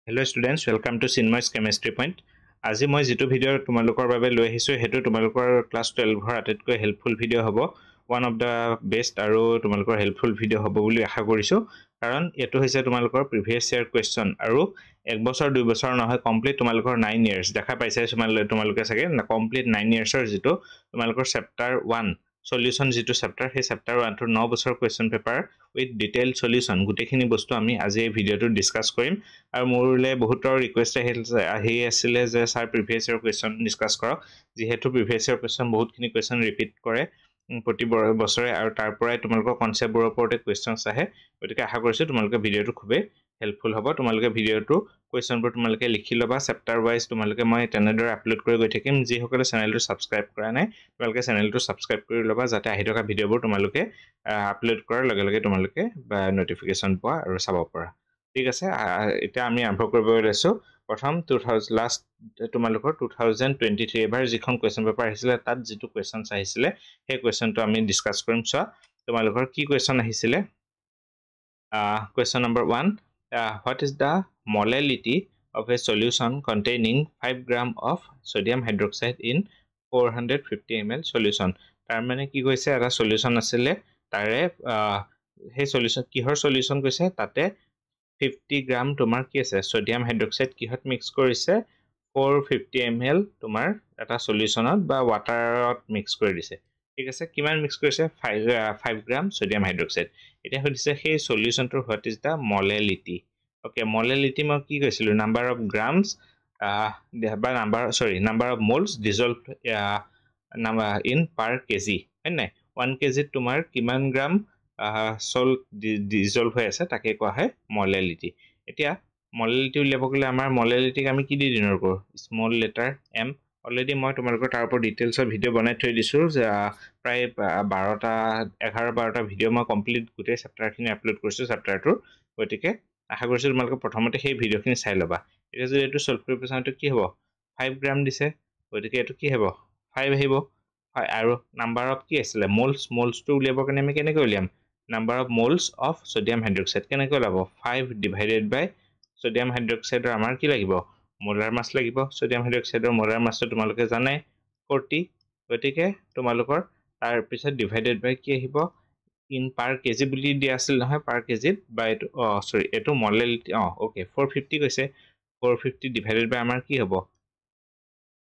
Hello students, welcome to Chinmoy's Chemistry Point. আজি মই যেটো ভিডিও তোমালোকৰ বাবে লৈ আহিছো হেতু তোমালোকৰ ক্লাস 12 ৰ আটাইতকৈ হেল্পফুল ভিডিও হ'ব one of the best আৰু তোমালোকৰ হেল্পফুল ভিডিও হ'ব বুলি আশা কৰিছো কাৰণ এটো হৈছে তোমালোকৰ প্ৰিভিয়াস ইয়াৰ কোৱেশ্চন আৰু এক বছৰ দুই বছৰ নহয় কমপ্লিট তোমালোকৰ 9 ইয়াৰ্স দেখা পাইছে তোমালোকে চাগে কমপ্লিট 9 ইয়াৰ্সৰ যেটো তোমালোকৰ চেপ্টাৰ 1 সলিউশন যেটো চেপ্টাৰ হে চেপ্টাৰ 1 ৰ 9 বছৰ question paper with detail solution গুটেখিনি বস্তু আমি আজি এই ভিডিওটো ডিসকাস কৰিম আৰু মোৰলে বহুতৰ ৰিকুৱেষ্ট আহি আছিল যে স্যাৰ প্ৰিভিয়াস ইয়াৰ কোৱেশ্চন ডিসকাস কৰক যেহেতু প্ৰিভিয়াস ইয়াৰ কোৱেশ্চন বহুতখিনি কোৱেশ্চন ৰিপিট কৰে প্ৰতি বছৰে আৰু তাৰ পৰাই তোমালোকৰ কনসেপ্টৰ ওপৰতে কোৱেশ্চনছ আহে গতিকে আশা কৰিছো তোমালোকে ভিডিওটো খুবে হেল্পফুল হ'ব তোমালোকে ভিডিওটো কোৱেশ্চনবোৰ তোমালোকে লিখি লবা চেপ্টাৰ ওয়াইজ তোমালোকে মই তেনেদৰে আপলোড কৰি গৈ থাকিম যি সকলে চেনেলটো সাবস্ক্ৰাইব কৰা নাই তোমালোকে চেনেলটো সাবস্ক্ৰাইব কৰি লবা যাতে আহি থকা ভিডিওবোৰ তোমালোকে আপলোড কৰাৰ লগে লগে তোমালোকে নটিফিকেশন পোৱা আৰু চাব পৰা ঠিক আছে এটা আমি আৰম্ভ কৰিব লৈছো প্ৰথম 2000 লাষ্ট তোমালোকৰ 2023 এবাৰ যিখন কোৱেশ্চন পেপাৰ আহিছিল তাত যেটো কোৱেশ্চনছ আহিছিল সেই কোৱেশ্চনটো আমি ডিসকাস কৰিম সো তোমালোকৰ কি কোৱেশ্চন আহিছিল question number 1 what is the molality of a solution containing 5 gram of sodium hydroxide in 450 ml solution তাৰ মানে কি কৈছে এটা সলিউশন আছিল তাৰে হে সলিউশন কিহৰ সলিউশন কৈছে তাতে 50 গ্ৰাম তোমাৰ কি আছে সোডিয়াম হাইড্ৰক্সাইড কিহত মিক্স কৰিছে 450 ml তোমাৰ এটা সলিউশনত বা ওয়াটাৰত মিক্স কৰি দিছে ঠিক আছে কিমান মিক্স কৰিছে 5 গ্ৰাম সোডিয়াম হাইড্ৰক্সাইড এটা হৈছে সেই সলিউশনটোৰ what is the molality okay molality মই কি কৈছিলো নাম্বাৰ অফ গ্ৰামছ বা number of moles dissolved in per kg হয় নাই 1 kg তোমাৰ কিমান গ্ৰাম সল্ট ডিসলভ হৈ আছে তাকে কোৱা হয় মোলালিটি এতিয়া মোলালিটি উলিয়াব গলে আমাৰ মোলালিটিক আমি কি দি ডিনৰ কৰো স্মল লেটাৰ m অলৰেডি মই তোমালোকৰ তাৰ ওপৰত ডিটেইলছৰ ভিডিও বনাই থৈ দিছো যে প্ৰায় 12টা 11-12টা ভিডিও মই কমপ্লিট গুটে চেপ্টাৰখিনি আপলোড কৰিছো চেপ্টাৰটোৰ গতিকে আশা কৰিছো তোমালোকে প্ৰথমতে সেই ভিডিওখিনি চাই লবা এটা যদি এটো সলভ কৰিব বিচাৰতে কি হ'ব 5 গ্ৰাম দিছে গতিকে এটো কি হ'ব 5 আহিব আৰু নাম্বাৰ অফ কি আছিল মোলস টো উলিয়াবৰ কাৰণে আমি কেনেকৈ উলিয়াম number of moles of sodium hydroxide কেনেকৈ ওলাব 5 ডিভাইডেড বাই সোডিয়াম হাইড্ৰক্সাইডৰ আমাৰ কি লাগিব মোলাৰ মাস লাগিব সোডিয়াম হাইড্ৰক্সাইডৰ মোলাৰ মাসটো তোমালোকে জানে 40 গতিকে তোমালোকৰ তাৰ পিছত ডিভাইডেড বাই কি আহিব ইন পাৰ কেজি বুলি দিয়া আছিল নহয় পাৰ কেজি বাই এটো মোলালিটি ওকে 450 কৈছে 450 ডিভাইডেড বাই আমাৰ কি হ'ব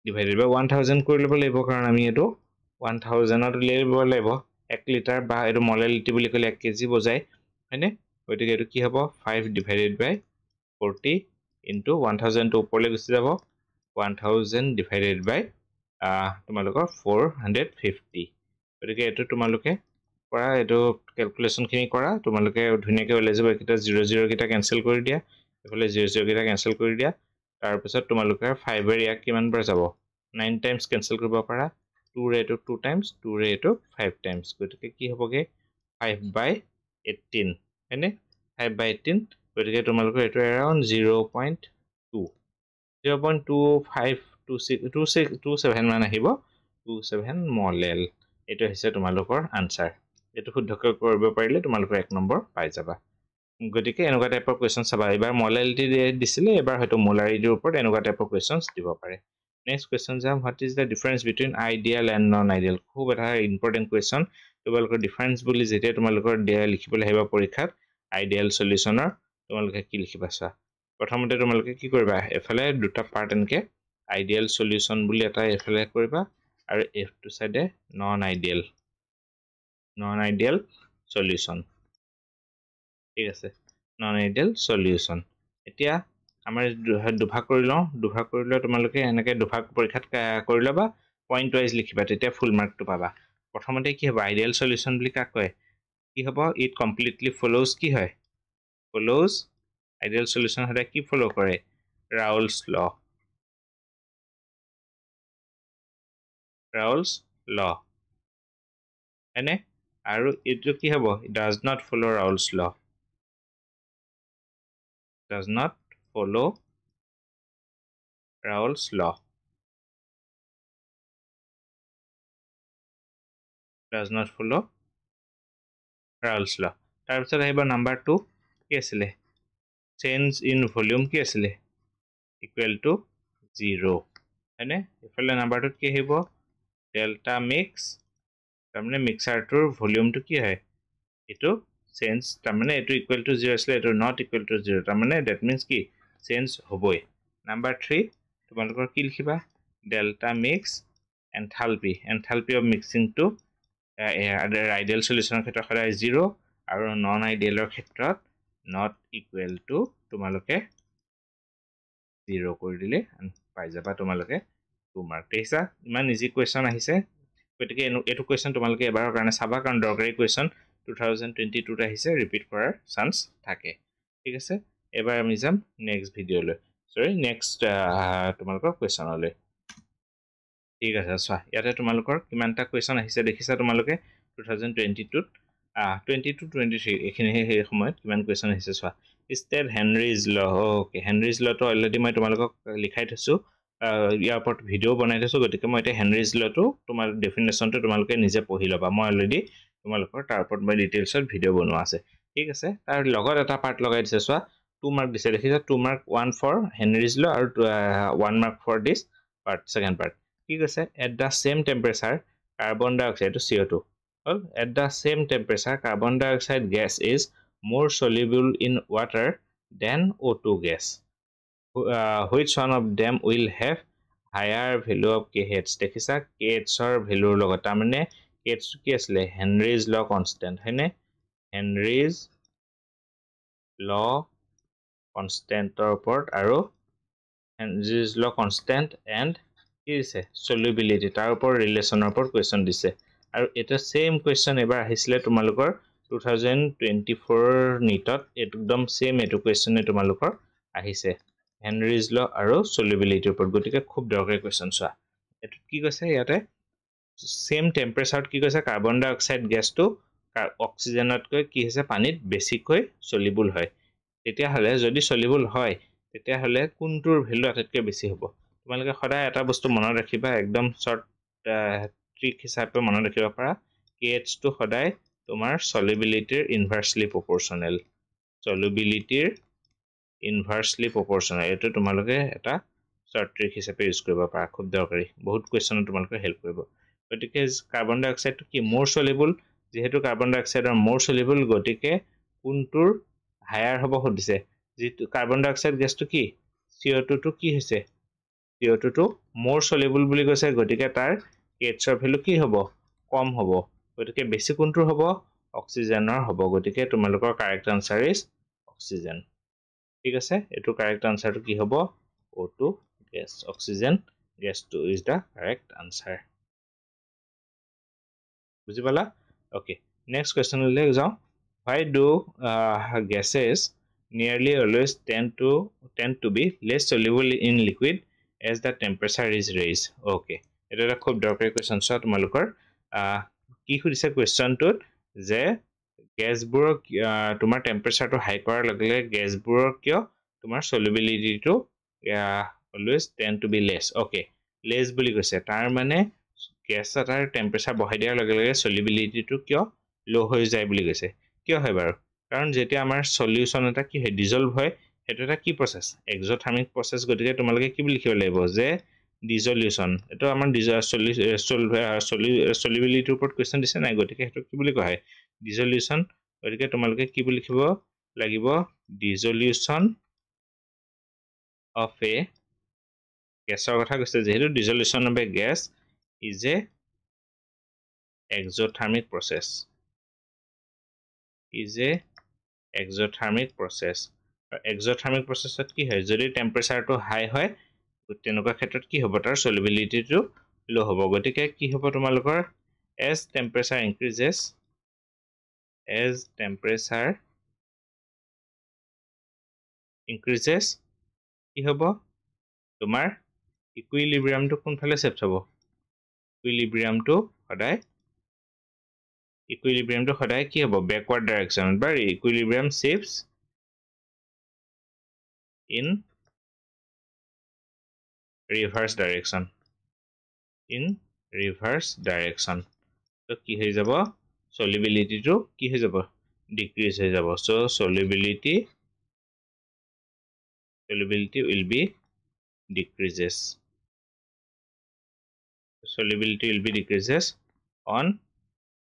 ডিভাইডেড বাই 1000 কৰি ল'ব লাগিব কাৰণ আমি এটো 1000 ত উলিয়াব লাগিব 1 লিটাৰ বা এটো মোলালিটি বুলি কলে 1 কেজি বজায় হয়নে গতিকে এটো কি হ'ব 5 ডিভাইডেড বাই 40 into 1000 to ওপৰলৈ গুচি যাব 1000 ডিভাইডেড বাই তোমালোকৰ 450 গতিকে এটো তোমালোকে কৰা এটো ক্যালকুলেশন খিনি কৰা তোমালোকে ধুনিয়াকৈ ওলাই যাব এটা 00 কিটা ক্যান্সেল কৰি দিয়া এফালে 00 কিটা ক্যান্সেল কৰি দিয়া তাৰ পিছত তোমালোকে 5 এৰ ইয়াক কিমান বাৰ যাব 9 টাইমছ ক্যান্সেল কৰিব পাৰা 2 ৰে এটো 2 টাইমছ 2 ৰে এটো 5 টাইমছ গতিকে কি হ'বগে 5/18 হয়নে 5/18 গতিকে তোমালোকৰ এটো अराउंड 0.2 0.252627 মান আহিব 27 মোলেল এটো হৈছে তোমালোকৰ আনসাৰ এটো শুদ্ধকৈ কৰিব পাৰিলে তোমালোকৰ 1 নম্বৰ পাই যাবা গতিকে এনেকুৱা টাইপৰ কোৱেশ্চন চাবা এবাৰ মোলালিটি দিছিলে এবাৰ হয়তো মোলাৰিটিৰ ওপৰত এনেকুৱা টাইপৰ কোৱেশ্চনছ দিব পাৰে নেক্সট কোৱেশ্চন যাম what is da difference between ideal and non ideal খুব এটা ইম্পৰ্টেন্ট কোৱেশ্চন তোমালোকৰ ডিফাৰেন্স বুলি যেতিয়া তোমালোকৰ লিখিবলৈ আহিবা পৰীক্ষাত আইডিয়াল সলিউশনৰ তোমালোকে কি লিখিবা চা প্ৰথমতে তোমালোকে কি কৰিবা এফালে দুটা পাৰ্ট এনেকে আইডিয়াল সলিউশন বুলি এটা এফালে কৰিবা আৰু এফটো সাইডে নন আইডিয়াল সলিউশন ঠিক আছে নন আইডিয়াল সলিউশন এতিয়া আমাৰ দুভাগ কৰিলো তোমালোকে এনেকে দুভাগ পৰীক্ষাত কৰি লবা পইণ্ট ওয়াইজ লিখিবা তেতিয়া ফুল মাৰ্কটো পাবা প্ৰথমতে কি হ'ব আইডিয়াল সলিউশন বুলি কাক কয় কি হ'ব ইট কমপ্লিটলি ফলোজ কি হয় ফলোজ আইডিয়াল সলিউশন হলে কি ফলো কৰে ৰাউলছ ল এনে আৰু এটো কি হ'ব ডাজ নট ফলো ৰাউলছ ল does not follow Raoult's law does not follow Raoult's law তাৰ পিছত আহিব নাম্বাৰ 2 কি আছিল চেঞ্জ ইন ভলিউম কি আছিল equal to 0 হয়নে এফালে নাম্বাৰটোত কি আহিব ডেল্টা মিক্স তাৰমানে মিক্সাৰটোৰ ভলিউমটো কি হয় এটো চেঞ্জ তাৰমানে এটো ইকুৱেল টু 0 আছিল এটো নট ইকুৱেল টু 0 তাৰমানে দ্যাট মিন্স কি চেঞ্জ হ'বই নাম্বাৰ 3 তোমালোকৰ কি লিখিবা delta mix enthalpy of mixing to ideal সলিউশনৰ ক্ষেত্ৰত সদায় 0 আৰু নন আইডিয়েলৰ ক্ষেত্ৰত নট ইকুৱেল টু তোমালোকে 0 কৰি দিলে পাই যাবা তোমালোকে 2 মাৰ্ক দেখিছা ইমান ইজি কোৱেশ্চন আহিছে গতিকে এটো কোৱেশ্চন তোমালোকে এবাৰৰ কাৰণে চাবা কাৰণ দৰকাৰী কোৱেশ্চন 2022 ত আহিছে ৰিপিট কৰাৰ চান্স থাকে ঠিক আছে এবাৰ আমি যাম নেক্সট ভিডিঅলৈ সৰি নেক্সট তোমালোকৰ কোৱেশ্চনলৈ ঠিক আছে চোৱা ইয়াতে তোমালোকৰ কিমানটা কোৱেশ্চন আহিছে দেখিছা তোমালোকে 2022 ত 22 23 এখিনি হে সময়ত কিমান কোৱেশ্চন আহিছে চোৱা স্টেট হেনৰিজ ল ওকে হেনৰিজ লটো অলৰেডি মই তোমালোকক লিখাই থৈছো ইয়াৰ ওপৰত ভিডিও বনাই থৈছো গতিকে মই এটা হেনৰিজ লটো তোমাৰ ডেফিনেশনটো তোমালোকে নিজে পঢ়ি লবা মই অলৰেডি তোমালোকৰ তাৰ ওপৰত মই ডিটেইলছত ভিডিও বনোৱা আছে ঠিক আছে তাৰ লগত এটা পাৰ্ট লগাই দিছে চোৱা 2 মাৰ্ক দিছে দেখিছা 2 মাৰ্ক 1 ফৰ হেনৰিজ ল আৰু 1 mark for this part second part ঠিক আছে at the same temperature carbon dioxide to CO2 well at the same temperature carbon dioxide gas is more soluble in water than O2 gas which one of them will have higher value of KH দেখিছা KH ৰ ভ্যালুৰ লগত তাৰমানে KH কি আছিল হেনৰিজ ল constant হয়নে হেনৰিজ ল কনস্ট্যান্টৰ ওপৰত আৰু হেনৰিজ ল কনস্ট্যান্ট এন্ড কি দিছে সলিউবিলিটি তাৰ ওপৰত ৰিলেচনৰ ওপৰত কোৱেশ্চন দিছে আৰু এটা সেম কোৱেশ্চন এবাৰ আহিছিলে তোমালোকৰ 2024 নিটত একদম সেম এটো কোৱেশ্চনে তোমালোকৰ আহিছে হেনৰিজ ল আৰু সলিউবিলিটিৰ ওপৰত গতিকে খুব দৰকাৰী কোৱেশ্চন চোৱা এটো কি কৈছে ইয়াতে সেম টেম্পাৰেচাৰত কি কৈছে কাৰ্বন ডাই অক্সাইড গেছটো অক্সিজেনতকৈ কি হৈছে পানীত বেছিকৈ সলিউবল হয় তেতিয়া হলে যদি সলিউবল হয় তেতিয়া হলে কোনটোৰ ভ্যালু আটাইতকৈ বেছি হ'ব তোমালোকে সদায় এটা বস্তু মনত ৰাখিবা একদম শৰ্ট ট্ৰিক হিচাপে মনত ৰাখিব পাৰা KH টো সদায় তোমাৰ সলিউবিলিটিৰ ইনভাৰ্সলি প্ৰপৰ্শনেল সলিউবিলিটিৰ ইনভাৰ্সলি প্ৰপৰ্শনেল এটো তোমালোকে এটা শৰ্ট ট্ৰিক হিচাপে ইউজ কৰিব পাৰা খুব দৰকাৰী বহুত কোৱেশ্চন তোমালোকে হেল্প কৰিব গতিকে কাৰ্বন ডাই অক্সাইড কি মোৰ সলিউবল যেহেতু কাৰ্বন ডাই অক্সাইডৰ মোৰ সলিউবল গতিকে কোনটোৰ হায়াৰ হ'ব হদিছে যেটো কাৰ্বন ডাই অক্সাইড গেছটো কি CO2 টো কি হৈছে CO2 টো মোৰ সলিউবল বুলি কৈছে গতিকে তাৰ KH ৰ ভ্যালু কি হ'ব কম হ'ব গতিকে বেছি কোনটোৰ হ'ব অক্সিজেনৰ হ'ব গতিকে তোমালোকৰ কাৰেক্ট আনসাৰ ইজ অক্সিজেন ঠিক আছে এটো কাৰেক্ট আনসাৰটো কি হ'ব O2 গ্যাস অক্সিজেন গ্যাসটো ইজ দা কাৰেক্ট আনসাৰ বুজি পালা ওকে নেক্সট কোৱেশ্চনলৈ যাও why do gases nearly always tend to be less soluble in liquid as the temperature is raised okay এটা এটা খুব দৰকাৰী কোৱেশ্চন চোৱা তোমালোকৰ কি খুদিছে কোৱেশ্চনটোত যে গ্যাসবোৰ তোমাৰ টেম্পাৰেচাৰটো হাই কৰাৰ লগে লগে গ্যাসবোৰৰ কিয় তোমাৰ সলিউবিলিটিটো always tend to be less okay less বুলি কৈছে তাৰ মানে গ্যাস এটাৰ টেম্পাৰেচাৰ বঢ়াই দিয়াৰ লগে লগে সলিউবিলিটিটো কিয় লো হৈ যায় বুলি কৈছে কিয় হয় বাৰু কাৰণ যেতিয়া আমাৰ সলিউশন এটা কি হয় ডিজলভ হয় এটা এটা কি প্ৰসেস এক্সোথাৰ্মিক প্ৰসেস গতিকে তোমালোকে কি বুলি লিখিব লাগিব যে ডিজলিউশন এটো আমাৰ সলিউবিলিটিৰ ওপৰত কোৱেশ্চন দিছে নাই গতিকে হেতু কি বুলি কয় ডিজলিউশন গতিকে তোমালোকে কি বুলি লিখিব লাগিব ডিজলিউশন অফ এ গ্যাসৰ কথা কৈছে যেহেতু dissolution of A gas is a exothermic process exothermic processত কি হয় যদি টেম্পাৰেচাৰটো হাই হয় তেনেকুৱা ক্ষেত্ৰত কি হ'ব তাৰ সলিউবিলিটিটো লো হ'ব গতিকে কি হ'ব তোমালোকৰ as temperature increases কি হ'ব তোমাৰ ইকুইলিব্ৰিয়ামটো কোনফালে শিফট হ'ব ইকুইলিব্ৰিয়ামটো সদায় কি হ'ব ব্যাকওয়ার্ড ডাইরেকশন বা equilibrium shifts in reverse direction তো কি হৈ যাব সলিউবিলিটি টো কি হৈ যাব ডিক্রিজ হৈ যাব so solubility will be decreases. Solubility will be decreases on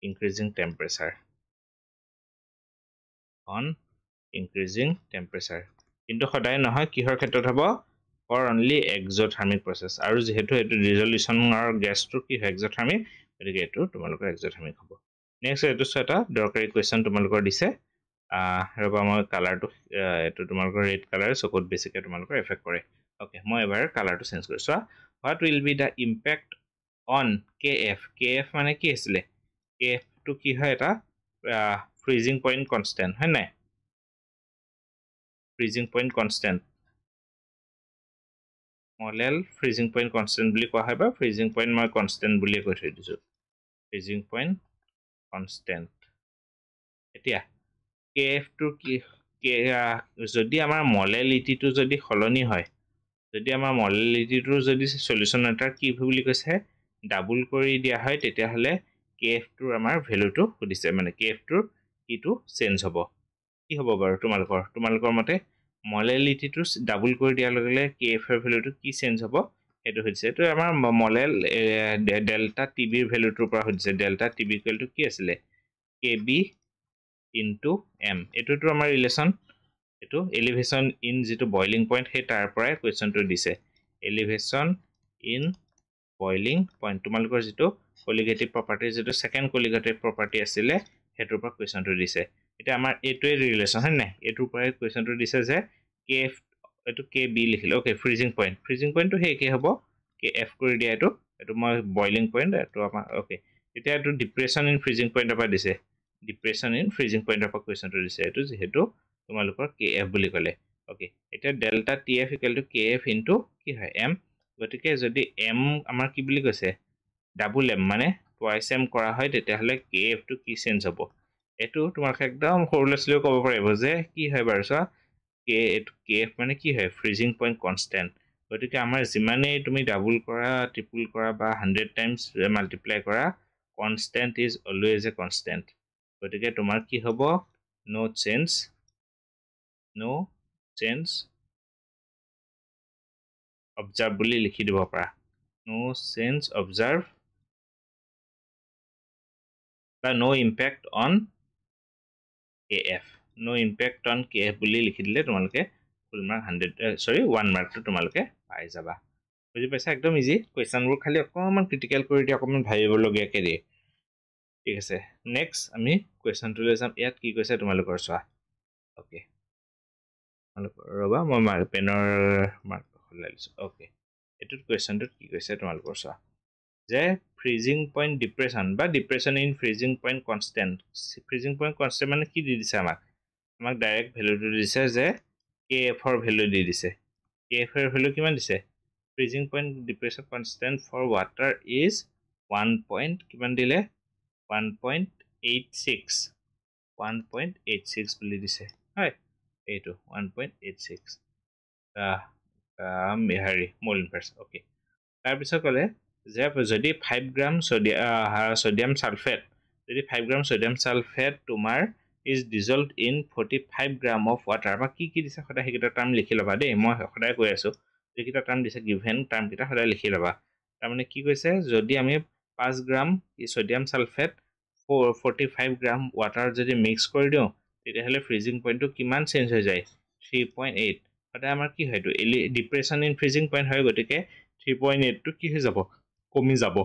increasing temperature. On increasing temperature. কিন্তু সদায় নহয় কিহৰ ক্ষেত্ৰত হ'ব for only exothermic process আৰু যেহেতু এটো resolutionৰ গ্যাসটো কি হয় exothermic গতিকে এটো তোমালোকৰ exothermic হ'ব নেক্সট এটো এটা দৰকাৰী কোৱেশ্চন তোমালোকৰ দিছে ৰবা মই কালাৰটো এটো তোমালোকৰ ৰেড কালাৰ চকুত বেছিকৈ তোমালোকৰ এফেক্ট কৰে ওকে মই এবাৰ কালাৰটো চেঞ্জ কৰিছো what will be the impact on kf মানে কি আছিল kf টো কি হয় এটা freezing point constant হয় নাই freezing point constant Molel freezing point constant বুলি কোৱা হয় বা freezing point মই constant বুলি কৈ থৈ দিছো freezing point constant এতিয়া kf টো কি যদি আমাৰ molality টো যদি খলনি হয় যদি আমাৰ molality টো যদি সলিউশন এটাৰ কি বুলি কৈছে ডাবল কৰি দিয়া হয় তেতিয়া হলে kf টোৰ আমাৰ ভ্যালুটো সুধিছে মানে kf টোৰ কিটো চেঞ্জ হ'ব কি হ'ব বাৰু তোমালোকৰ মতে molality টো ডাবল কৰি দিয়াৰ লগে লগে kf এৰ ভ্যালুটো কি চেঞ্জ হ'ব এটো হৈছে এটো আমাৰ molal delta tb এৰ ভ্যালুটোৰ পৰা হৈছে delta tb ইকুয়াল টু কি আছিল kb into m এটোটো আমাৰ ৰিলেশন এটো এলিভেশন ইন যেটো বয়লিং পয়েন্ট হে তাৰ পৰাই কোৱেশ্চনটো দিছে এলিভেশন ইন বয়লিং পয়েন্ট তোমালোকৰ যেটো কলিগেটিভ প্ৰপাৰ্টি যেটো সেকেন্ড কলিগেটিভ প্ৰপাৰ্টি আছিল হেটোৰ পৰা কোৱেশ্চনটো দিছে এটা আমাৰ এটোৱে ৰিলেশন হয় নাই এটোৰ পৰাই কোৱেশ্চনটো দিছে যে kf এটো kb লিখিলে ওকে ফ্ৰিজিং পয়েন্টটো হে কি হ'ব kf কৰি দিয়া এটো মই বয়লিং পয়েন্ট এটো আমাৰ ওকে এতিয়া এটো ডিপ্ৰেছন ইন ফ্ৰিজিং পয়েন্টৰ পৰা দিছে ডিপ্ৰেছন ইন ফ্ৰিজিং পয়েন্টৰ পৰা কোৱেশ্চনটো দিছে এটো যেহেতু তোমালোকৰ kf বুলি কলে ওকে এতিয়া delta tf equal to kf into কি হয় m গতিকে যদি m আমাৰ কি বুলি কৈছে ডাবল m মানে টুৱাইস m কৰা হয় তেতিয়া হলে kf টো কি চেঞ্জ হ'ব এটো তোমাক একদম সৰুলেছলিও ক'ব পাৰিব যে কি হয় বাৰু চোৱা kf মানে কি হয় ফ্ৰিজিং পয়েন্ট কনস্ট্যান্ট গতিকে আমাৰ যিমানে তুমি ডাবল কৰা ট্ৰিপল কৰা বা 100 টাইমছ মাল্টিপ্লাই কৰা constant is always a constant গতিকে তোমাৰ কি হ'ব নো চেঞ্জ observe বুলি লিখি দিব পাৰা no change observe বা no impact on kf no impact on kf বুলি লিখি দিলে তোমালোকে ফুল মাৰ্ক 1 মাৰ্কটো তোমালোকে পাই যাবা বুজি পাইছা একদম ইজি কোৱেশ্চনবোৰ খালি অকমান ক্ৰিটিক্যাল কৰি দিয়া অকমান ভাবিবলগীয়াকে দিয়ে ঠিক আছে নেক্সট আমি কোৱেশ্চনটোলৈ যাম ইয়াত কি কৈছে তোমালোকৰ চোৱা ওকে ৰবা মই পেনৰ মাৰ্ক খোলাই লৈছো ওকে এটো কোৱেশ্চনটো কি কৈছে তোমালোকৰ চোৱা যে ফ্ৰিজিং পয়েন্ট ডিপ্ৰেছন বা depression in freezing point constant freezing point constant মানে কি দি দিছে আমাক ডাইৰেক্ট ভ্যালুটো দিছে যে kf এৰ ভ্যালু দি দিছে kf এৰ ভ্যালু কিমান দিছে freezing point depression constant for water is 1 point কিমান দিলে 1.86 বুলি দিছে হয় এইটো 1.86 হেৰি মোল ইনভাৰ্স ওকে তাৰ পিছত কলে যে যদি 5 গ্ৰাম সোডিয়াম সালফেট যদি 5 গ্ৰাম সোডিয়াম সালফেট তোমাৰ is dissolved in 45 gram of water বা কি দিছে সদায় হেকিটা টার্ম লিখি লবা দেই মই সদায় কৈ আছো যেকিটা টার্ম দিছে গিভেন টার্ম কিটা সদায় লিখি লবা তাৰ মানে কি কৈছে যদি আমি 5 গ্ৰাম সোডিয়াম সালফেট 45 গ্ৰাম ওয়াটাৰ যদি মিক্স কৰি দিও তেতিয়া হলে ফ্ৰিজিং পয়েন্টটো কিমান চেঞ্জ হৈ যায় 3.8 সদায় আমাৰ কি হয়তো ডিপ্ৰেছন ইন ফ্ৰিজিং পয়েন্ট হয় গতিকে 3.8 টো কি হৈ যাব কমি যাব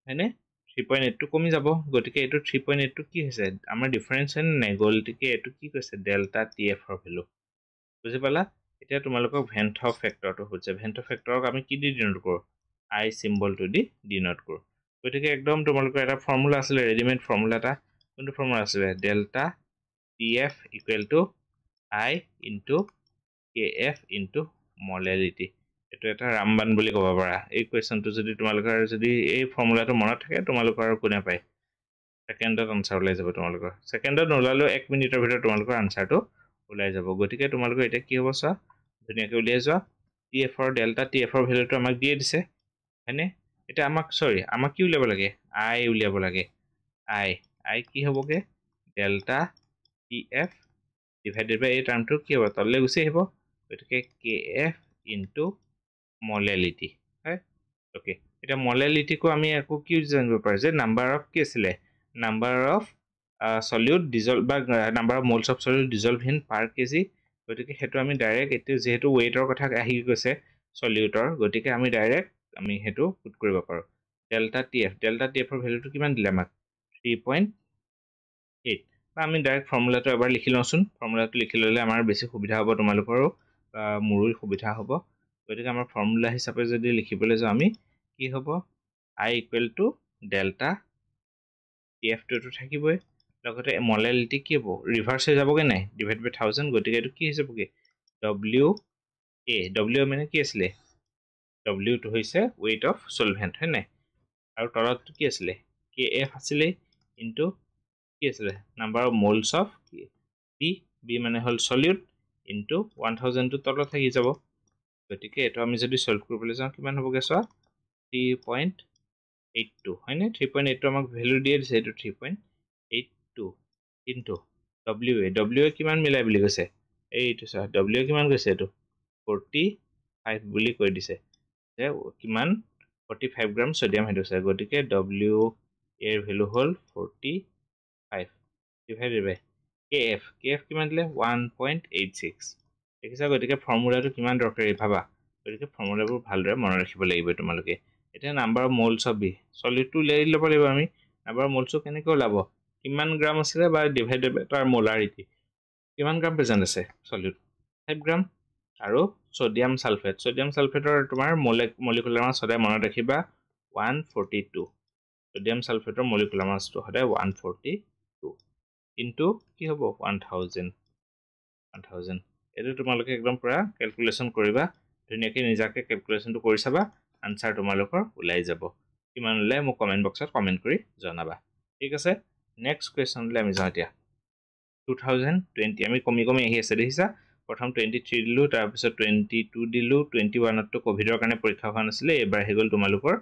হয়নে 3.8 টো কমি যাব গতিকে এটো 3.8 টো কি হৈছে আমাৰ ডিফাৰেন্স হয় নাই গলটিকে এটো কি কৈছে ডেল্টা tf এৰ ভ্যালু বুজি পালা এতিয়া তোমালোকক ভেন্থ ফ্যাক্টৰটো হৈছে ভেন্থ ফ্যাক্টৰক আমি কি দি ডিনোট কৰো i সিম্বলটো দি ডিনোট কৰো গতিকে একদম তোমালোকৰ এটা ফৰ্মুলা আছিল ৰেডিমেড ফৰ্মুলা এটা কোনটো ফৰ্মুলা আছিল delta tf equal to i into kf into molality এটো এটা ৰামবান বুলি ক'ব পাৰা এই কোৱেশ্চনটো যদি তোমালোকৰ যদি এই ফৰ্মুলাটো মনত থাকে তোমালোকৰ আৰু কোনে পায় সেকেন্ডত আনসাৰ ওলাই যাব তোমালোকৰ সেকেন্ডত নলালেও 1 মিনিটৰ ভিতৰত তোমালোকৰ আনসাৰটো ওলাই যাব গতিকে তোমালোকৰ এটা কি হ'ব চা ধুনিয়াকৈ উলিয়াই যোৱা tf এর ডেল্টা tf এর ভ্যালুটো আমাক দিয়ে দিছে হয়নে এটা আমাক কি উলিয়াব লাগে i উলিয়াব লাগে i কি হ'বগে ডেল্টা tf ডিভাইডেড বাই এই টার্মটো কি হ'ব তললে গুছি আহিব গতিকে kf into molality right okay এটা molality কো আমি আকো কি জানিব পাৰো যে নাম্বাৰ অফ কি আছিলে নাম্বাৰ অফ solute dissolve বা number of moles of solute dissolved in per kg গতিকে হেতু আমি ডাইৰেক্ট এটো যেহেতু ওয়েটৰ কথা আহি গৈছে সলিউটৰ গতিকে আমি ডাইৰেক্ট আমি হেতু পুট কৰিব পাৰো ডেল্টা টিএফ ৰ ভ্যালুটো কিমান দিলে আমাক 3.8 বা আমি ডাইৰেক্ট ফৰ্মুলাটো এবাৰ লিখি লওঁচোন ফৰ্মুলাটো লিখি ললে আমাৰ বেছি সুবিধা হ'ব তোমালোকৰো মুৰুৰ সুবিধা হ'ব গতিকে আমাৰ ফৰ্মুলা হিচাপে যদি লিখিবলৈ যাও আমি কি হ'ব I equal to delta TF টো থাকিবই লগতে মোলালিটি কি হ'ব ৰিভাৰ্স হৈ যাবগে নাই ডিভাইড বাই 1000 গতিকে এটো কি হৈছে বগে W মানে কি আছিল W টো হৈছে weight of solvent হয় নাই আৰু তলত কি আছিল KF আছিল ইনটু কি আছিল number of moles of B মানে হল solute ইনটু 1000 টো তলত থাকি যাব গতিকে এটো আমি যদি সলভ কৰিবলৈ যাও কিমান হ'বগে সো 3.82 হয় নে 3.82 আমাক ভ্যালু দিয়ে দিছে এটো 3.82 ইনটু W কিমান মিলাই বুলি কৈছে এইটো সা W কিমান কৈছে এটো 45 বুলি কৈ দিছে যে কিমান 45 গ্রাম সোডিয়াম হাইড্রোক্সাইড গতিকে W এর ভ্যালু হল 45 ডিভাইডেড বাই KF কিমান দিলে 1.86 দেখিছা গতিকে ফৰ্মুলাটো কিমান দৰকাৰী ভাবা গতিকে ফৰ্মুলাবোৰ ভালদৰে মনত ৰাখিব লাগিব তোমালোকে এটা নাম্বাৰ অফ মোলছ অফ বি সলিডটো লৈ ল'ব লাগিব আমি নাম্বাৰ অফ মোলছ কেনেকৈ ওলাব কিমান গ্ৰাম আছে বা ডিভাইডেড বাই তাৰ মোলাৰিটি কিমান গ্ৰাম প্ৰেজেন্ট আছে সলিড 5 গ্ৰাম আৰু সোডিয়াম সালফেটৰ তোমাৰ মলিকুলাৰ মাছ সদায় মনত ৰাখিবা 142 সোডিয়াম সালফেটৰ মলিকুলাৰ মাছটো সদায় 142 ইনটু কি হ'ব 1000 এটো তোমালোকে একদম পুৰা ক্যালকুলেশন কৰিবা ধুনিয়াকৈ নিজাকে ক্যালকুলেশনটো কৰি চাবা আনসাৰ তোমালোকৰ ওলাই যাব কিমান ওলাই মোক কমেন্ট বক্সত কমেন্ট কৰি জনাবা ঠিক আছে নেক্সট কোৱেশ্চনলৈ আমি যাও এতিয়া 2020 আমি কমি আহি আছে দেখিছা প্ৰথম 23 দিলু তাৰ পিছত 22 দিলু 21 ত কোভিডৰ কাৰণে পৰীক্ষা হোৱা নাছিলে এবাৰ হে গল তোমালোকৰ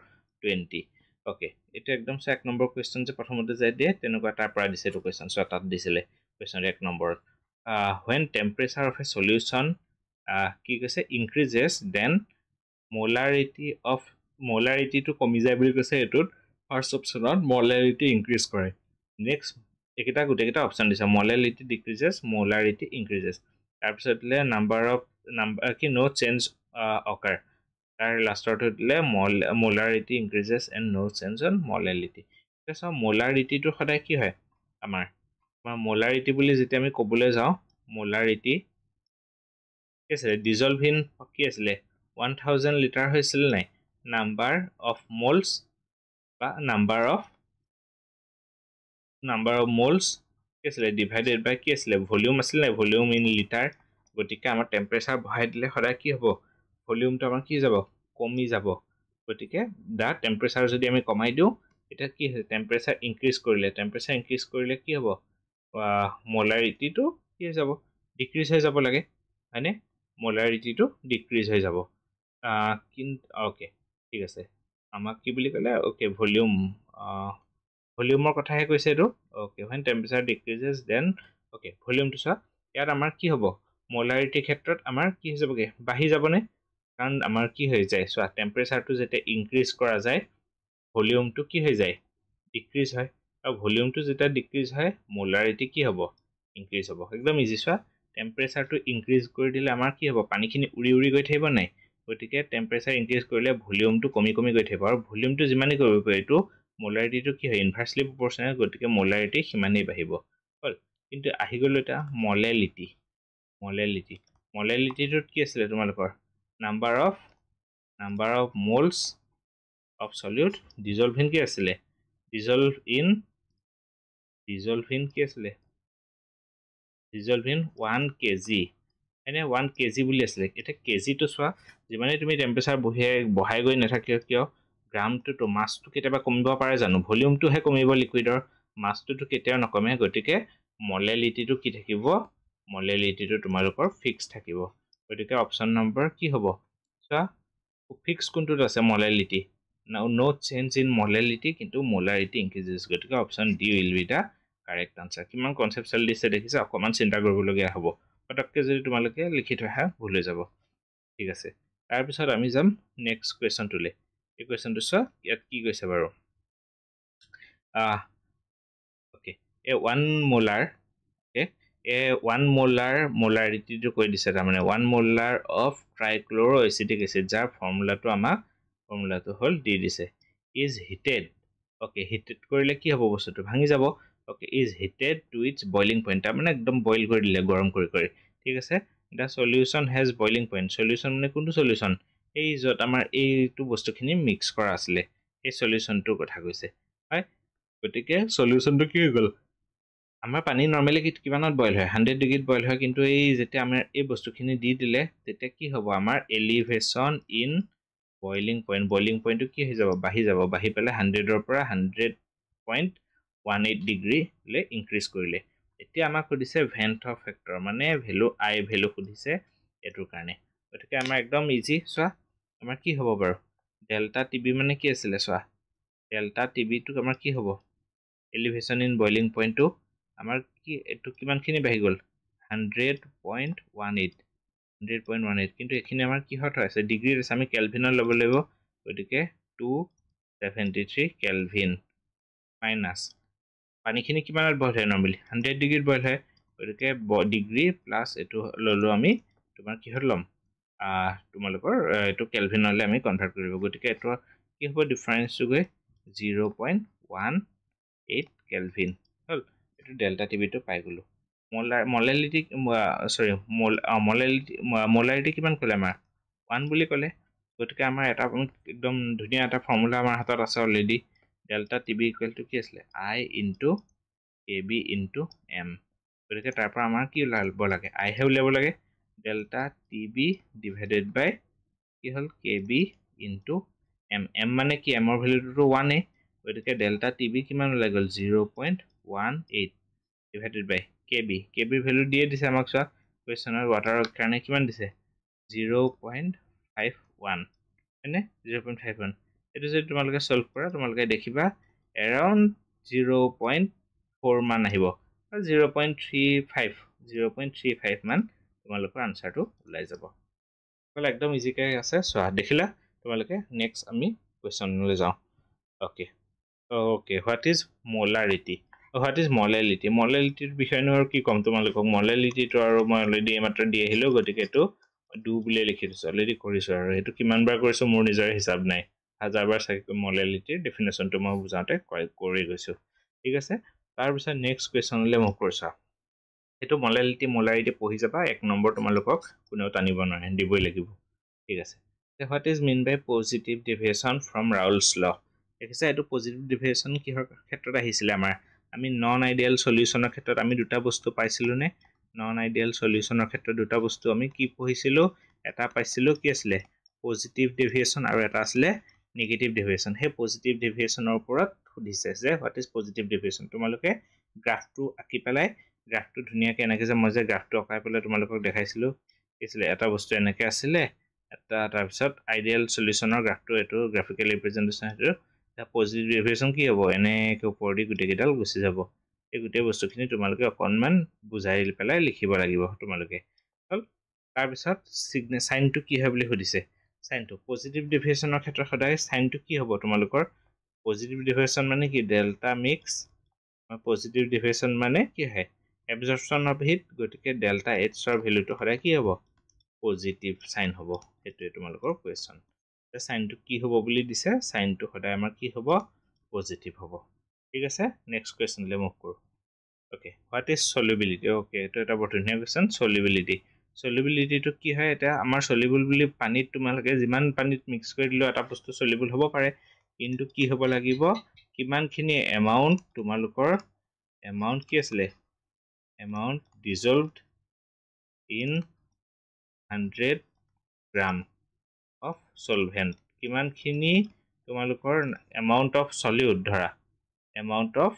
20 ওকে এটা একদম এক নম্বৰ কোৱেশ্চন যে প্ৰথমতে যাই দিয়ে তেনেকুৱা তাৰ পৰা দিছে তো কোৱেশ্চন সো তাত দিছিলে কোৱেশ্চন এক number when temperature of a solution কি কৈছে increases then molarity to কমি যায় বুলি কৈছে এটোত ফাৰ্স্ট অপচনত molarity increase কৰে নেক্সট একেটা গুটেকেটা অপচন দিছে molality decreases molarity increases তাৰ পিছত দিলে নাম্বাৰ কি no change occur তাৰ লাষ্টত দিলে molarity increases and no change on molality so molarity টো সদায় কি হয় আমাৰ molarity বুলি যেতিয়া আমি কবলৈ যাও molarity কি আছে dissolve in কি আছিল 1000 লিটাৰ হৈছিল নাই নাম্বাৰ অফ moles বা নাম্বাৰ অফ moles কি আছিল ডিভাইডেড বাই কি আছিল ভলিউম আছিল নাই ভলিউম ইন লিটাৰ গতিকে আমাৰ টেম্পাৰেচাৰ বঢ়াই দিলে সদায় কি হ'ব ভলিউমটো আমাৰ কি যাব কমি যাব গতিকে দা টেম্পাৰেচাৰ যদি আমি কমাই দিও এটা কি হয় টেম্পাৰেচাৰ ইনক্ৰিজ কৰিলে কি হ'ব molarity টো কি হৈ যাব ডিক্ৰিজ হৈ যাব লাগে হয়নে molarity টো ডিক্ৰিজ হৈ যাব ওকে ঠিক আছে আমাক কি বুলি কলে ওকে ভলিউমৰ কথাহে কৈছে এটো okay when temperature decreases then okay ভলিউমটো চা ইয়াত আমাৰ কি হ'ব molarity ক্ষেত্ৰত আমাৰ কি হৈ যাবগে বাঢ়ি যাবনে কাৰণ আমাৰ কি হৈ যায় সো টেম্পাৰেচাৰটো যেতে ইনক্ৰিজ কৰা যায় ভলিউমটো কি হৈ যায় ডিক্ৰিজ হয় আৰু ভলিউমটো যেটা ডিক্ৰিজ হয় molarity কি হ'ব ইনক্ৰিজ হ'ব একদম ইজি সো টেম্পাৰেচাৰটো ইনক্ৰিজ কৰি দিলে আমাৰ কি হ'ব পানীখিনি উৰি গৈ থাকিব নাই গতিকে টেম্পাৰেচাৰ ইনক্ৰিজ কৰিলে ভলিউমটো কমি গৈ থাকিব আৰু ভলিউমটো যিমানে কৰিব পাৰে এটো molarity টো কি হয় ইনভাৰ্সলি প্ৰপৰ্শনাল গতিকে molarity সিমানেই বাঢ়িব হল কিন্তু আহি গল এটা molality টো কি আছিল তোমালোকৰ number of moles of solute dissolved in কি আছিল dissolved in কি আছিল dissolved in 1 kg এনে 1 kg বুলি আছিল এটা kg টো সোৱা যিমানে তুমি টেম্পাৰেচাৰ বঢ়াই গৈ নাথাকিও কিয় গ্ৰামটো মাছটো কেতিয়াবা কমিব পাৰে জানো ভলিউমটো হে কমিব লিকুইডৰ মাছটো কেতিয়াও নকমে গতিকে molality টো কি থাকিব molality টো তোমালোকৰ ফিক্স থাকিব গতিকে অপচন নম্বৰ কি হ'ব সোৱা ফিক্স কোনটোত আছে molality no change in molality কিন্তু molarity increases গতিকে option D will be the correct answer কিমান কনসেপচুৱেল দিছে দেখিছা অকমান চিন্তা কৰিবলগীয়া হ'ব পটককে যদি তোমালোকে লিখি থোৱা ভুল হৈ যাব ঠিক আছে তাৰ পিছত আমি যাম নেক্সট কুৱেশ্যনটোলৈ এই কুৱেশ্যনটো চোৱা ইয়াত কি কৈছে বাৰু ওকে এ 1 মোলাৰ ওকে এ 1 মোলাৰ মোলাৰিটিটো কৈ দিছে তাৰমানে 1 মোলাৰ অফ ট্ৰাইক্লৰোএচিটিক এচিড যাৰ ফৰ্মুলাটো আমাক ফৰ্মুলাটো হ'ল দি দিছে ইজ হিটেড ওকে হিটেড কৰিলে কি হ'ব বস্তুটো ভাঙি যাব okay is heated to its boiling point তাৰমানে একদম বইল কৰি দিলে গৰম কৰি কৰি ঠিক আছে the solution has boiling point solution মানে কোনটো সলিউশ্যন এই য'ত আমাৰ এইটো বস্তুখিনি মিক্স কৰা আছিলে এই সলিউশ্যনটোৰ কথা কৈছে হয় গতিকে সলিউশ্যনটো কি হৈ গ'ল আমাৰ পানী নৰ্মেলি কিমানত বইল হয় 100 ডিগ্ৰীত বইল হয় কিন্তু এই যেতিয়া আমাৰ এই বস্তুখিনি দি দিলে তেতিয়া কি হ'ব আমাৰ এলিভেশ্যন ইন বইলিং পইণ্টটো কি হৈ যাব বাঢ়ি পেলাই 100ৰ পৰা 100.18 ডিগ্ৰীলৈ ইনক্ৰিজ কৰিলে এতিয়া আমাক সুধিছে ভেন্থ ফেক্টৰ মানে ভেলু আই ভেলু সুধিছে এইটোৰ কাৰণে গতিকে আমাৰ একদম ইজি চোৱা আমাৰ কি হ'ব বাৰু ডেল্টা টিবি মানে কি আছিলে চোৱা ডেল্টা টিবিটো আমাৰ কি হ'ব এলিভেশ্যন ইন বইলিং পইণ্টটো আমাৰ কি এইটো কিমানখিনি বাঢ়ি গ'ল 100.18 কিন্তু এইখিনি আমাৰ কিহত আছে ডিগ্ৰীত আছে আমি কেলভিনত ল'ব লাগিব গতিকে 273 কেলভিন মাইনাছ পানীখিনি কিমানত বইল হয় নৰ্মেলি 100 ডিগ্ৰীত বইল হয় গতিকে ডিগ্ৰী প্লাছ এইটো ল'লোঁ আমি তোমাৰ কিহত ল'ম তোমালোকৰ এইটো কেলভিনলৈ আমি কনভাৰ্ট কৰিব গতিকে এইটো কি হ'ব ডিফাৰেঞ্চটো গৈ 0.18 কেলভিন হ'ল এইটো ডেল্টা টিবিটো পাই গ'লোঁ মোলাৰিটি কিমান ক'লে আমাৰ 1 বুলি ক'লে গতিকে আমাৰ এটা একদম ধুনীয়া এটা ফৰ্মুলা আমাৰ হাতত আছে already delta TB equal to কি আছিলে আই into K B into M গতিকে তাৰ পৰা আমাৰ কি ওলাব লাগে আইহে উলিয়াব লাগে ডেল্টা টিবি ডিভাইডেড বাই কি হ'ল K B into M M মানে কি এমৰ ভেলুটোতো 1 গতিকে ডেল্টা টিবি কিমান ওলাই গ'ল 0.18 ডিভাইডেড বাই কে বিৰ ভেলু দিয়ে দিছে আমাক চোৱা কুৱেশ্যনৰ ৱাটাৰৰ কাৰণে কিমান দিছে 0.51 হয়নে 0.51 এইটো যদি তোমালোকে সলভ কৰা তোমালোকে দেখিবা এৰাউণ্ড 0.4 মান আহিব 0.35 মান তোমালোকৰ আনচাৰটো ওলাই যাব একদম ইজিকে আছে চোৱা দেখিলা তোমালোকে নেক্সট আমি কুৱেশ্যনলৈ যাওঁ ওকে হোৱাট ইজ মোলাৰিটি মলেলিটিৰ বিষয়েনো আৰু কি ক'ম তোমালোকক মলেলিটিটো আৰু মই অলৰেডি এইমাত্ৰ দি আহিলোঁ গতিকে এইটো ডু বুলিয়ে লিখি দিছোঁ অলৰেডি কৰিছোঁ আৰু সেইটো কিমানবাৰ কৰিছোঁ মোৰ নিজৰ হিচাপ নাই হাজাৰবাৰ চাগে মলেলিটিৰ ডেফিনেশ্যনটো মই বুজাওঁতে কৰি গৈছোঁ ঠিক আছে তাৰপিছত নেক্সট কুৱেশ্যনলৈ মোক কৰিছা সেইটো মোলাৰিটি পঢ়ি যাবা 1 নম্বৰ তোমালোকক কোনেও টানিব নোৱাৰে দিবই লাগিব ঠিক আছে what is mean by positive deviation from Raoult's law দেখিছে এইটো পজিটিভ ডেভিয়েশ্যন কিহৰ ক্ষেত্ৰত আহিছিলে আমাৰ আমি নন আইডিয়েল সলিউশ্যনৰ ক্ষেত্ৰত আমি দুটা বস্তু পাইছিলোঁনে নন আইডিয়েল সলিউশ্যনৰ ক্ষেত্ৰত দুটা বস্তু আমি কি পঢ়িছিলোঁ এটা পাইছিলোঁ কি আছিলে পজিটিভ ডেভিয়েশ্যন আৰু এটা আছিলে নেগেটিভ ডেভিয়েশ্যন সেই পজিটিভ ডেভিয়েশ্যনৰ ওপৰত সুধিছে যে হোৱাট ইজ পজিটিভ ডেভিয়েশ্যন তোমালোকে গ্ৰাফটো আঁকি পেলাই গ্ৰাফটো ধুনীয়াকৈ এনেকৈ যে মই যে গ্ৰাফটো অঁকাই পেলাই তোমালোকক দেখাইছিলোঁ কি আছিলে এটা বস্তু এনেকৈ আছিলে এটা তাৰপিছত আইডিয়েল সলিউশ্যনৰ গ্ৰাফটো এইটো গ্ৰাফিকেল ৰিপ্ৰেজেণ্টেশ্যন সেইটো পজিটিভ ডেভিয়েশ্যন কি হ'ব এনেকৈ ওপৰেদি গোটেইকেইডাল গুচি যাব এই গোটেই বস্তুখিনি তোমালোকে অকণমান বুজাই পেলাই লিখিব লাগিব তোমালোকে হ'ল তাৰপিছত চাইনটো কি হয় বুলি সুধিছে চাইনটো পজিটিভ ডেভিয়েশ্যনৰ ক্ষেত্ৰত সদায় চাইনটো কি হ'ব তোমালোকৰ পজিটিভ ডেভিয়েশ্যন মানে কি ডেল্টা মিক্স পজিটিভ ডেভিয়েশ্যন মানে কি হয় এবজৰ্পশ্যন অফ হিট গতিকে ডেল্টা এইচৰ ভেলুটো সদায় কি হ'ব পজিটিভ চাইন হ'ব সেইটোৱে তোমালোকৰ কুৱেশ্যন চাইনটো কি হ'ব বুলি দিছে চাইনটো সদায় আমাৰ কি হ'ব পজিটিভ হ'ব ঠিক আছে নেক্সট কুৱেশ্যনলৈ মুভ কৰোঁ okay what is solubility okay এইটো এটা বৰ ধুনীয়া কুৱেশ্যন সলিবিলিটিটো কি হয় এতিয়া আমাৰ সলিবল বুলি পানীত তোমালোকে যিমান পানীত মিক্স কৰি দিলেও এটা বস্তু সলিবল হ'ব পাৰে কিন্তু কি হ'ব লাগিব কিমানখিনি এমাউণ্ট তোমালোকৰ এমাউণ্ট কি আছিলে amount dissolved in 100 gram of solvent কিমানখিনি তোমালোকৰ এমাউণ্ট অফ সলিউট ধৰা amount of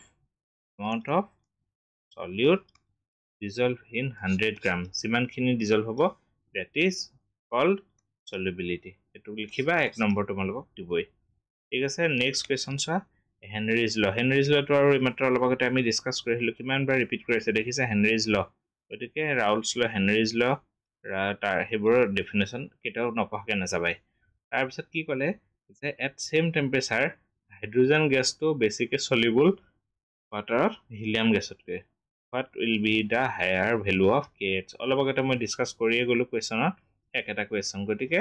solute dissolve in 100 gram যিমানখিনি ডিজলভ হ'ব ডেট ইজ কল্ড সলিবিলিটি এইটো লিখিবা 1 নম্বৰ তোমালোকক দিবই ঠিক আছে নেক্সট কুৱেশ্যন চোৱা হেনৰিজ লটো আৰু এইমাত্ৰ অলপ আগতে আমি ডিছকাছ কৰি আহিলোঁ কিমানবাৰ ৰিপিট কৰি আছে দেখিছে হেনৰিজ ল গতিকে ৰাউলছ ল হেনৰিজ ল তাৰ সেইবোৰৰ ডেফিনেশ্যন কেতিয়াও নপঢ়াকৈ নাযাবাই তাৰপিছত কি ক'লে যে এট ছেম টেম্পাৰেচাৰ হাইড্ৰজেন গেছটো বেছিকৈ চলিবল ৱাটাৰত হিলিয়াম গেছতকৈ what will be the higher value of KH অলপ আগতে মই ডিছকাছ কৰিয়ে গ'লোঁ কুৱেশ্যনত একেটা কুৱেশ্যন গতিকে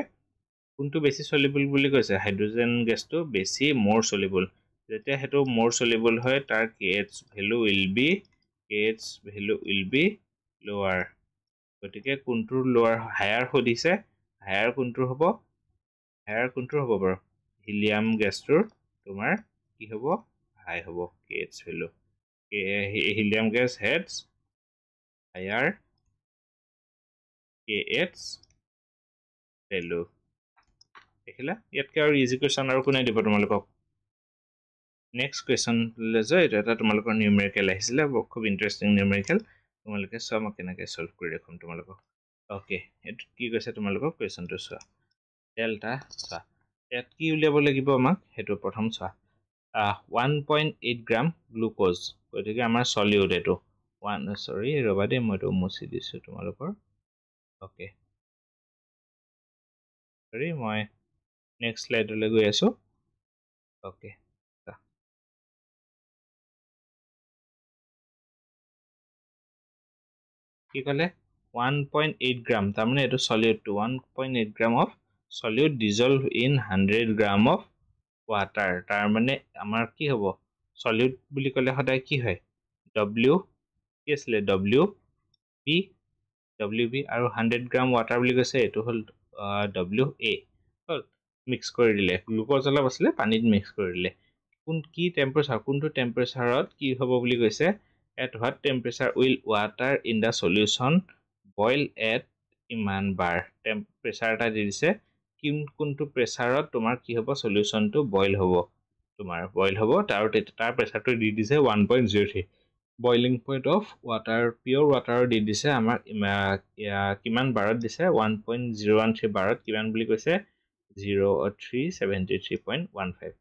কোনটো বেছি চলিবল বুলি কৈছে হাইড্ৰজেন গেছটো বেছি মোৰ চলিবল যেতিয়া সেইটো মোৰ চলিবল হয় তাৰ KH ভেলু উইল বি লোৱাৰ গতিকে কোনটোৰ লোৱাৰ হায়াৰ সুধিছে হায়াৰ কোনটোৰ হ'ব বাৰু হিলিয়াম গেছটোৰ তোমাৰ কি হ'ব হাই হ'ব KH value helium gas heads higher KH value দেখিলা ইয়াতকৈ আৰু ইজি কুৱেশ্যন আৰু কোনে দিব তোমালোকক নেক্সট কুৱেশ্যনলৈ যে এইটো এটা তোমালোকৰ নিউমেৰিকেল আহিছিলে খুব ইণ্টাৰেষ্টিং নিউমেৰিকেল তোমালোকে চোৱা মই কেনেকৈ ছল্ভ কৰি দেখুৱাম তোমালোকক অ'কে এইটো কি কৈছে তোমালোকক কুৱেশ্যনটো চোৱা ডেল্টা চোৱা ইয়াত কি উলিয়াব লাগিব আমাক সেইটো প্ৰথম চোৱা 1.8 গ্ৰাম গ্লুক'জ গতিকে আমাৰ চলিউড এইটো ৰ'বা দেই মই এইটো মুচি দিছোঁ তোমালোকৰ অ'কে মই নেক্সট স্লাইডলৈ গৈ আছোঁ অ'কে কি ক'লে 1.8 গ্ৰাম তাৰমানে এইটো চলিউডটো 1.8 gram of solute dissolve in 100 gram of water তাৰমানে আমাৰ কি হ'ব চলিউড বুলি ক'লে সদায় কি হয় কি আছিলে WB আৰু 100 গ্ৰাম ৱাটাৰ বুলি কৈছে এইটো হ'ল WA হ'ল মিক্স কৰি দিলে গ্লুক'জ অলপ আছিলে পানীত মিক্স কৰি দিলে কোনটো টেম্পাৰেচাৰত কি হ'ব বুলি কৈছে at what temperature will water in the solution boil at ইমান বাৰ টেম্পাৰেচাৰ এটা দি দিছে কোনটো প্ৰেচাৰত তোমাৰ কি হ'ব সলিউশনটো বইল হ'ব তাৰ প্ৰেচাৰটো দি দিছে 1.03 boiling point of water pure water দি দিছে আমাক কিমান বাৰত দিছে 1.013 বাৰত কিমান বুলি কৈছে 0373.15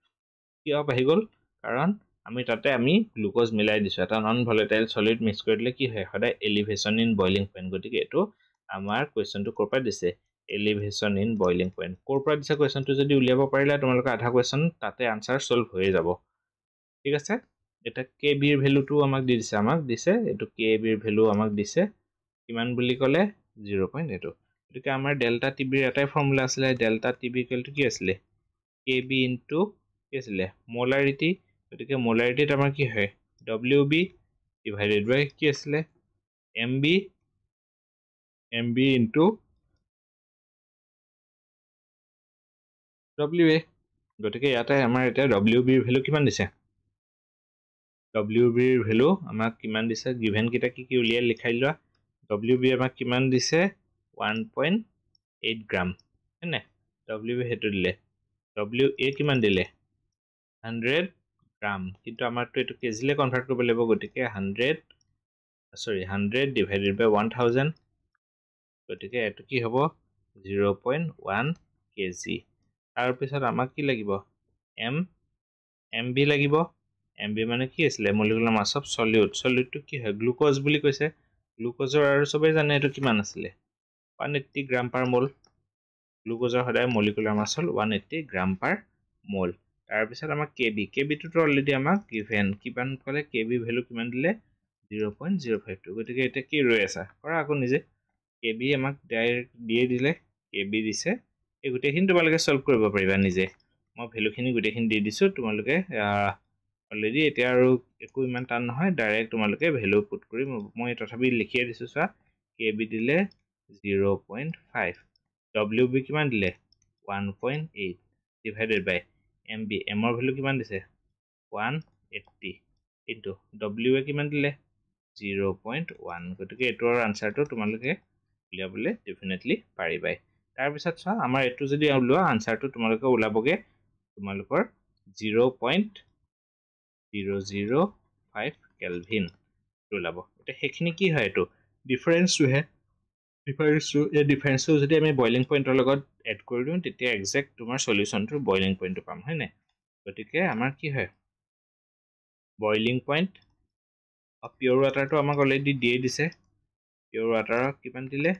কিয় আহি গ'ল কাৰণ আমি তাতে গ্লুক'জ মিলাই দিছোঁ এটা নন ভলেটাইল সলিড মিক্স কৰি দিলে কি হয় সদায় এলিভেশ্যন ইন বইলিং পইণ্ট গতিকে এইটো আমাৰ কুৱেশ্যনটো ক'ৰ পৰা দিছে এলিভেশ্যন ইন বইলিং পইণ্ট ক'ৰ পৰা দিছে কুৱেশ্যনটো যদি উলিয়াব পাৰিলে তোমালোকে আধা কুৱেশ্যন তাতে আনচাৰ ছল্ভ হৈয়ে যাব ঠিক আছে এটা KBৰ ভেলুটো আমাক দিছে এইটো KBৰ ভেলু আমাক দিছে কিমান বুলি ক'লে 0.8 গতিকে আমাৰ ডেল্টা TBৰ এটাই ফৰ্মুলা আছিলে ডেল্টা TB ইকুৱেলটো কি আছিলে KB ইনটু কি আছিলে মোলাৰিটি গতিকে মোলাৰিটিত আমাৰ কি হয় WB ডিভাইডেড বাই কি আছিলে MB ইনটু WA গতিকে ইয়াতে আমাৰ এতিয়া WBৰ ভেলু কিমান দিছে WBৰ ভেলু আমাক কিমান দিছে গিভেন কেইটা কি উলিয়াই লিখাই লোৱা WB আমাক কিমান দিছে 1.8 গ্ৰাম হয়নে WB সেইটো দিলে WA কিমান দিলে 100 গ্ৰাম কিন্তু আমাৰতো এইটো কেজিলে কনভাৰ্ট কৰিব লাগিব গতিকে 100 ডিভাইডেড বাই 1000 গতিকে এইটো কি হ'ব 0.1 কেজি তাৰপিছত আমাক কি লাগিব MB লাগিব MB মানে কি আছিলে মলিকুলাৰ মাছ অফ সলিউডটো কি হয় গ্লুক'জ বুলি কৈছে গ্লুক'জৰ আৰু চবেই জানে এইটো কিমান আছিলে 180 গ্ৰাম পাৰ মোল গ্লুক'জৰ সদায় মলিকুলাৰ মাছ হ'ল 180 গ্ৰাম পাৰ মোল তাৰপিছত আমাক কেবিটোতো অলৰেডি আমাক গিভেন কিমান ক'লে KB ভেলু কিমান দিলে 0.052 গতিকে এতিয়া কি ৰৈ আছা কৰা আকৌ নিজে KB আমাক ডাইৰেক্ট দিয়ে দিলে KB দিছে এই গোটেইখিনি তোমালোকে ছল্ভ কৰিব পাৰিবা নিজে মই ভেলুখিনি গোটেইখিনি দি দিছোঁ তোমালোকে অলৰেডি এতিয়া আৰু একো ইমান টান নহয় ডাইৰেক্ট তোমালোকে ভেলু পুট কৰি মই তথাপি লিখিয়ে দিছোঁ চোৱা KB দিলে 0.5 WB কিমান দিলে 1.8 ডিভাইডেড বাই MB এমৰ ভেলু কিমান দিছে 180 ইনটু WA কিমান দিলে 0.1 গতিকে এইটোৰ আনচাৰটো তোমালোকে উলিয়াবলৈ ডেফিনেটলি পাৰিবাই তাৰপিছত চোৱা আমাৰ এইটো যদি ওলোৱা আনচাৰটো তোমালোকে ওলাবগে তোমালোকৰ 0.005 কেলভিন ওলাব এতিয়া সেইখিনি কি হয় এইটো ডিফাৰেঞ্চটোহে এই ডিফাৰেঞ্চটো যদি আমি বইলিং পইণ্টৰ লগত এড কৰি দিওঁ তেতিয়া একজেক্ট তোমাৰ সলিউশ্যনটোৰ বইলিং পইণ্টটো পাম হয় নাই গতিকে আমাৰ কি হয় বইলিং পইণ্ট পিয়ৰ ৱাটাৰটো আমাক অলৰেডি দিয়ে দিছে পিয়ৰ ৱাটাৰক কিমান দিলে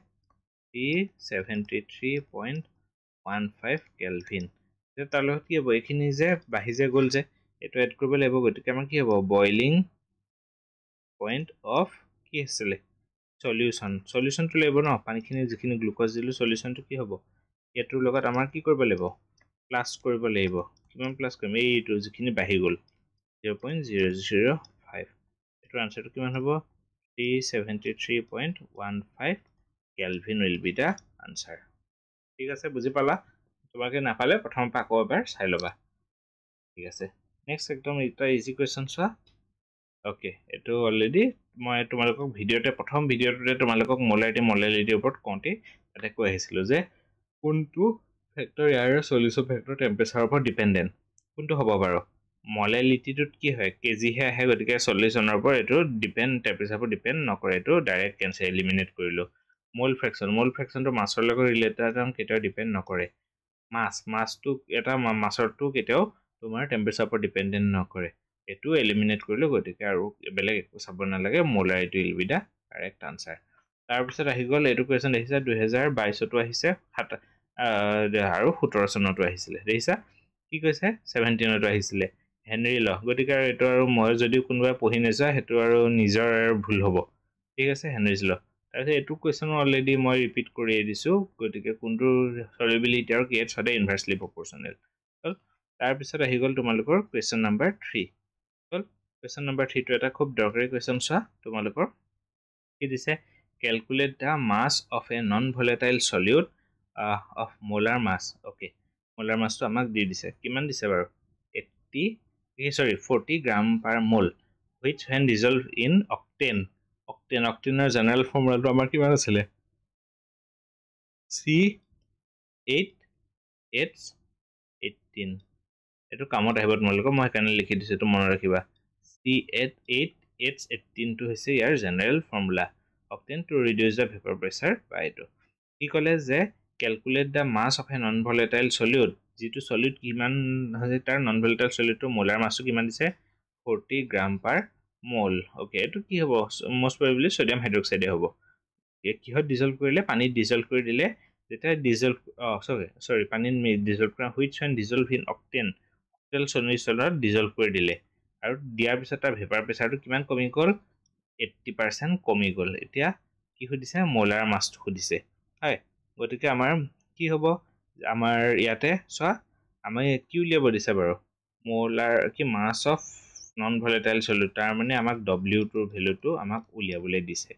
373.15 কেলভিন তাৰ লগত কি হ'ব এইখিনি যে বাঢ়ি যে গ'ল যে এইটো এড কৰিব লাগিব গতিকে আমাৰ কি হ'ব বইলিং পইণ্ট অফ কি আছিলে সলিউশ্যনটো লাগিব ন পানীখিনি যিখিনি গ্লুক'জ দিলোঁ সলিউশ্যনটো কি হ'ব এইটোৰ লগত আমাৰ কি কৰিব লাগিব প্লাছ কৰিব লাগিব কিমান প্লাছ কৰিম এইটো যিখিনি বাঢ়ি গ'ল 0.005 এইটোৰ আনচাৰটো কিমান হ'ব 373.15 kelvin will be the answer ঠিক আছে বুজি পালা তোমাকে নাপালে প্ৰথমৰ পৰা আকৌ এবাৰ চাই ল'বা ঠিক আছে নেক্সট একদম এটা ইজি কুৱেশ্যন চোৱা অ'কে এইটো অলৰেডি মই তোমালোকক প্ৰথম ভিডিঅ'টোতে তোমালোকক মলেৰিটিৰ ওপৰত কওঁতে তাতে কৈ আহিছিলোঁ যে কোনটো ফেক্টৰ ইয়াৰ সলিউশ্যন ফেক্টৰ টেম্পাৰেচাৰৰ ওপৰত ডিপেণ্ডেণ্ট কোনটো হ'ব বাৰু মলেৰিটিটোত কি হয় কেজিহে আহে গতিকে সলিউশ্যনৰ ওপৰত এইটো টেম্পাৰেচাৰৰ ওপৰত ডিপেণ্ড নকৰে এইটো ডাইৰেক্ট কেঞ্চেল এলিমিনেট কৰিলোঁ মোল ফ্ৰেকশ্যনটো মাছৰ লগত ৰিলেটেড কেতিয়াও ডিপেণ্ড নকৰে মাছটো এটা মাছৰটো কেতিয়াও তোমাৰ টেম্পাৰেচাৰৰ ওপৰত ডিপেণ্ডেণ্ট নকৰে এইটো এলিমিনেট কৰিলোঁ গতিকে আৰু বেলেগ একো চাব নালাগে molarity will be the correct answer তাৰপিছত আহি গ'ল এইটো কুৱেশ্যন দেখিছা 2022তো আহিছে আৰু 17 চনতো আহিছিলে দেখিছা কি কৈছে 17তো আহিছিলে হেনৰি ল গতিকে আৰু এইটো আৰু মই যদি কোনোবাই পঢ়ি নোযোৱা সেইটো আৰু নিজৰ ভুল হ'ব ঠিক আছে হেনৰিজ ল তাৰপিছত এইটো কুৱেশ্যনো অলৰেডি মই ৰিপিট কৰিয়ে দিছোঁ গতিকে কোনটো সলিবিলিটি আৰু কেছ সদায় ইনভাৰ্চলি প্ৰপৰ্চনেল হ'ল তাৰপিছত আহি গ'ল তোমালোকৰ কুৱেশ্যন নম্বৰ 3 হ'ল কুৱেশ্যন নম্বৰ 3টো এটা খুব দৰকাৰী কুৱেশ্যন চোৱা তোমালোকৰ কি দিছে calculate the mass of a non volatile solute of molar mass okay molar মাছটো আমাক দি দিছে কিমান দিছে বাৰু 40 গ্ৰাম পাৰ মোল which when dissolved in অক্টেনৰ জেনেৰেল ফৰ্মুলাটো আমাৰ কিমান আছিলে C8H18 এইটো কামত আহিব তোমালোকক মই সেইকাৰণে লিখি দিছোঁ এইটো মনত ৰাখিবা C8H18 টো হৈছে ইয়াৰ general formula octane to reduce the vapour pressure বা এইটো কি ক'লে যে calculate the mass of a non volatile solute যিটো সলিউট কিমান হৈছে তাৰ নন ভলেটাইল সলিউটটো মোলাৰ মাছটো কিমান দিছে 40 গ্ৰাম পাৰ মোল অ'কে এইটো কি হ'ব মষ্ট প্ৰবেবলি ছডিয়াম হাইড্ৰক্সাইডে হ'ব কিহত ডিজলভ কৰিলে পানীত ডিজলভ কৰি দিলে যেতিয়া পানীত ডিজলভ কৰা which when dissolved in octane সলিউশ্যনত ডিজলভ কৰি দিলে আৰু দিয়াৰ পিছত তাৰ ভেপাৰ প্ৰেচাৰটো কিমান কমি গ'ল 80% কমি গ'ল এতিয়া কি সুধিছে মোলাৰ মাছটো সুধিছে হয় গতিকে আমাৰ কি হ'ব আমাৰ ইয়াতে চোৱা আমি কি উলিয়াব দিছে বাৰু মোলাৰ কি মাছ অফ নন ভলেটাইল সলিউট তাৰ মানে আমাক W2ৰ ভেলুটো আমাক উলিয়াবলৈ দিছে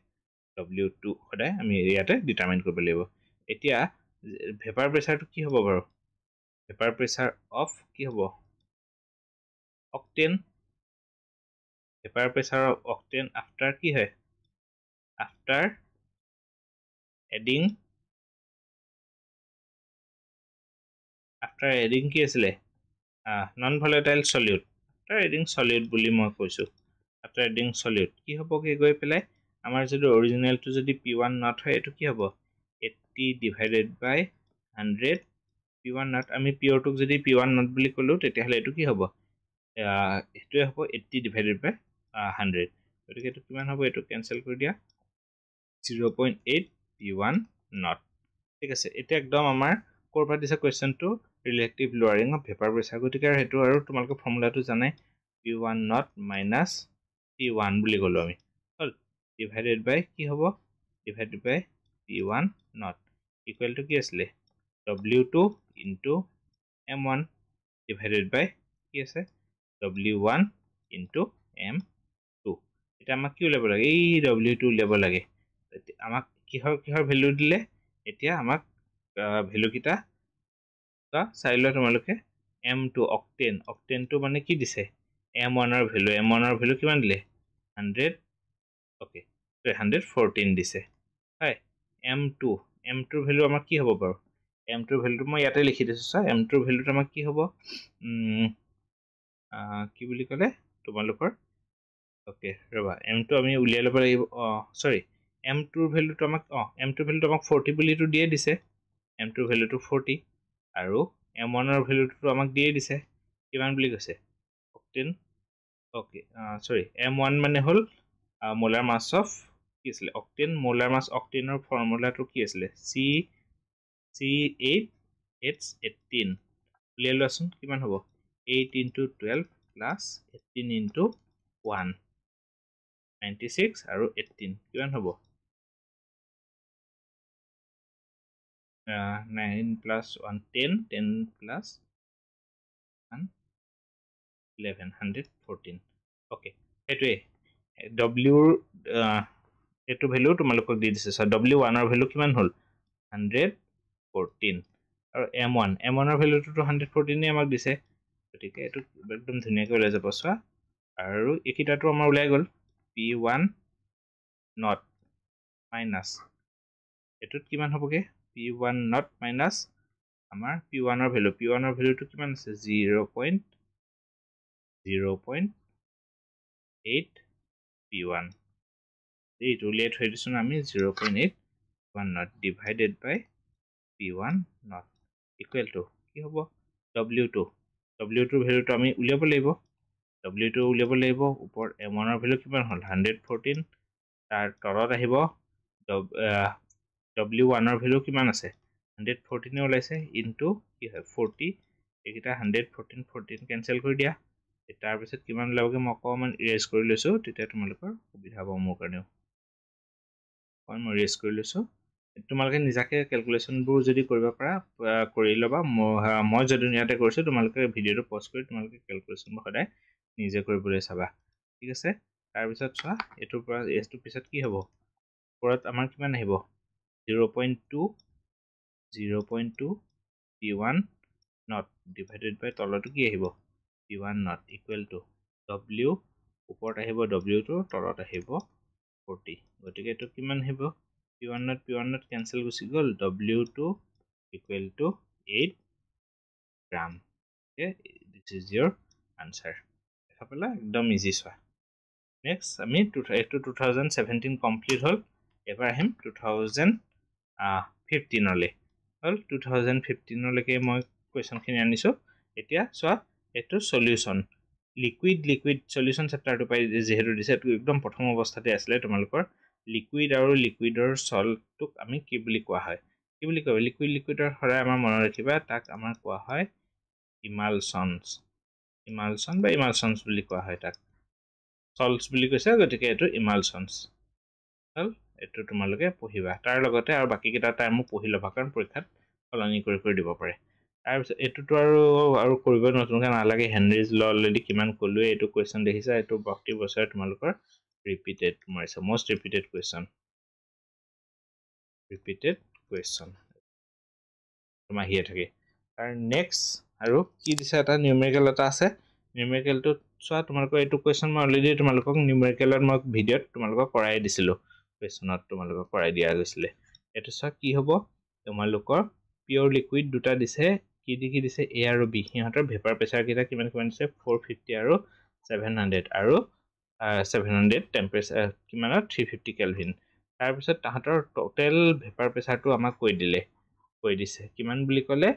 W2 সদায় আমি ইয়াতে ডিটাৰমাইন কৰিব লাগিব এতিয়া ভেপাৰ প্ৰেচাৰটো কি হ'ব বাৰু ভেপাৰ প্ৰেচাৰ অফ কি হ'ব octane vapour pressure of octane after কি হয় আফটাৰ এডিং কি আছিলে non volatile solute after adding solute বুলি মই কৈছোঁ আফটাৰ এডিং সলিউট কি হ'বগৈ গৈ পেলাই আমাৰ যদি অৰিজিনেলটো যদি P1 নট হয় এইটো কি হ'ব 80 ডিভাইডেড বাই 100 P1 নট আমি পিয়ৰটোক যদি P1 নট বুলি ক'লোঁ তেতিয়াহ'লে এইটো কি হ'ব এইটোৱে হ'ব 80 ডিভাইডেড বাই 100 গতিকে এইটো কিমান হ'ব এইটো কেঞ্চেল কৰি দিয়া 0.8 P1 নট ঠিক আছে এতিয়া একদম আমাৰ ক'ৰ পৰা দিছে কুৱেশ্যনটো ৰিলেটিভ লোৱাৰিং অফ ভেপাৰ প্ৰেচাৰ গতিকে সেইটো আৰু তোমালোকে ফৰ্মুলাটো জানে P1 নট মাইনাছ P1 বুলি ক'লোঁ আমি হ'ল ডিভাইডেড বাই কি হ'ব divided by P1 not equal to কি আছিলে W2 into M1 divided by কি আছে W1 ইনটু M2 এতিয়া আমাক কি উলিয়াব লাগে এই W2 উলিয়াব লাগে আমাক কিহৰ ভেলু দিলে এতিয়া আমাক ভেলুকেইটা চাই লোৱা তোমালোকে M2 অক্টেনটো মানে কি দিছে M1ৰ ভেলু কিমান দিলে 100 অ'কে 114 দিছে হয় M2ৰ ভেলু আমাৰ কি হ'ব বাৰু M2ৰ ভেলুটো মই ইয়াতে লিখি দিছোঁ চোৱা M2ৰ ভেলুটো আমাক কি হ'ব কি বুলি ক'লে তোমালোকৰ অ'কে ৰ'বা M2 আমি উলিয়াই ল'ব লাগিব M2ৰ ভেলুটো আমাক M2ৰ ভেলুটো আমাক 40 বুলিতো দিয়ে দিছে M2ৰ ভেলুটো 40 আৰু M1ৰ ভেলুটো আমাক দিয়ে দিছে কিমান বুলি কৈছে অক্টেন অ'কে M1 মানে হ'ল মোলাৰ মাছ অফ কি আছিলে অক্টেন মোলাৰ মাছ অক্টেনৰ ফৰ্মুলাটো কি আছিলে C8H18 উলিয়াই লোৱাচোন কিমান হ'ব 8 × 12 প্লাছ 18 × 1 96 আৰু 18 কিমান হ'ব 9 plus 1 10 10 plus 1 11 114 okay এটোৱে w এটো ভ্যালু তোমালোকক দি দিছে সো w1 ৰ ভ্যালু কিমান হল 114 আৰু m1 ৰ ভ্যালুটো 114 এ আমাক দিছে গতিকে এটো একদম ধুনিয়াকৈ ওলাই যাব সো আৰু একিটাটো আমাৰ ওলাই গল p1 not minus এটোত কিমান হ'বগে p1 not minus আমাৰ p1 ৰ ভ্যালু টো কিমান আছে 0.8 p1 এইটো উলিয়াই থৈ দিছো আমি 0.8 1 not divided by p1 not equal to কি হ'ব w2 ৰ ভ্যালুটো আমি উলিয়াব লাগিব ওপৰ m1 ৰ ভ্যালু কিমান হ'ল 114 তাৰ তলত আহিব w1 ৰ ভ্যালু কিমান আছে 114 ওলাইছে ইনটু কি হয় 40 একিটা 114 কেনসেল কৰি দিয়া তাৰ পিছত কিমান লাগেগে মই অকমান ইৰেজ কৰি লৈছো তেতিয়া তোমালোকৰ সুবিধা হ'ব মোৰ কাৰণেও মই ইৰেজ কৰি লৈছো তোমালোকে নিজাকে ক্যালকুলেশনবোৰ যদি কৰিব পাৰা কৰি লবা মই যদি ইয়াতে কৰিছো তোমালোকে ভিডিওটো পজ কৰি তোমালোকে ক্যালকুলেশনবোৰ সদায় নিজে কৰিবলৈ চাবা ঠিক আছে তাৰ পিছত চোৱা এটোৰ পৰা এটো পিছত কি হ'ব ওপৰত আমাৰ কিমান আহিব 0.2 p1 not divided by তলটো কি আহিব p1 not equal to w ওপৰত আহিব w2 তলত আহিব 40 গতিকে এটো কিমান আহিব p1 not cancel গুচি গল w2 equal to 8 gram okay this is your answer দেখা পালা একদম ইজি সোৱা next আমি 2017 কমপ্লিট হল এবাৰ আহিম 2015 লে হল 2015 লৈকে মই কোৱেশ্চন খিনি আনিছো এতিয়া সোৱা এটো সলিউশন লিকুইড সলিউশন চেপ্টাৰটো পাই যেহেতু দিছে এটো একদম প্ৰথম অৱস্থাতে আছিল তোমালোকৰ লিকুইড আৰু লিকুইডৰ সল্টটোক আমি কি বুলি কোৱা হয় কি বুলি কয় লিকুইডৰ হৰাই আমাৰ মনত ৰাখিবা তাক আমাৰ কোৱা হয় ইমালচনছ বুলি কোৱা হয় তাক সল্টছ বুলি কৈছে গতিকে এটো ইমালচনছ হল এটো তোমালোকে পঢ়িবা তাৰ লগতে আৰু বাকি কিটা টাইমও পঢ়ি লবা কাৰণ পৰীক্ষাত সলনি কৰি দিব পাৰে তাৰ পিছত এটোটো আৰু কৰিব নতুনকৈ নালাগে হেনৰিজ ল অলৰেডি কিমান কলুৱে এটো কোৱেশ্চন দেখিছা এটো প্ৰতি বছৰ তোমালোকৰ ৰিপিটেড মাৰিছে মোস্ট ৰিপিটেড কোৱেশ্চন তোমাৰ হিয়ে থাকে আৰু নেক্সট আৰু কি দিছে এটা নিউমেৰিকেল এটা আছে নিউমেৰিকেলটো চোৱা তোমালোকৰ এটো কোৱেশ্চন মই অলৰেডি তোমালোকক নিউমেৰিকেলত মই ভিডিওত তোমালোকক কৰাই দিছিলো কোৱেশ্চনত তোমালোকক কৰাই দিয়া গৈছিল এটো চোৱা কি হ'ব তোমালোকৰ পিওৰ লিকুইড দুটা দিছে কি দিছে A আৰু B হিহঁতৰ ভেপাৰ প্ৰেসাৰ কিটা কিমান দিছে 450 আৰু 700 আৰু 700 টেম্পাৰেচাৰ কিমানত 350 কেলভিন তাৰ পিছত তাহাতৰ টোটাল ভেপাৰ প্ৰেসাৰটো আমাক কৈ দিছে কিমান বুলি ক'লে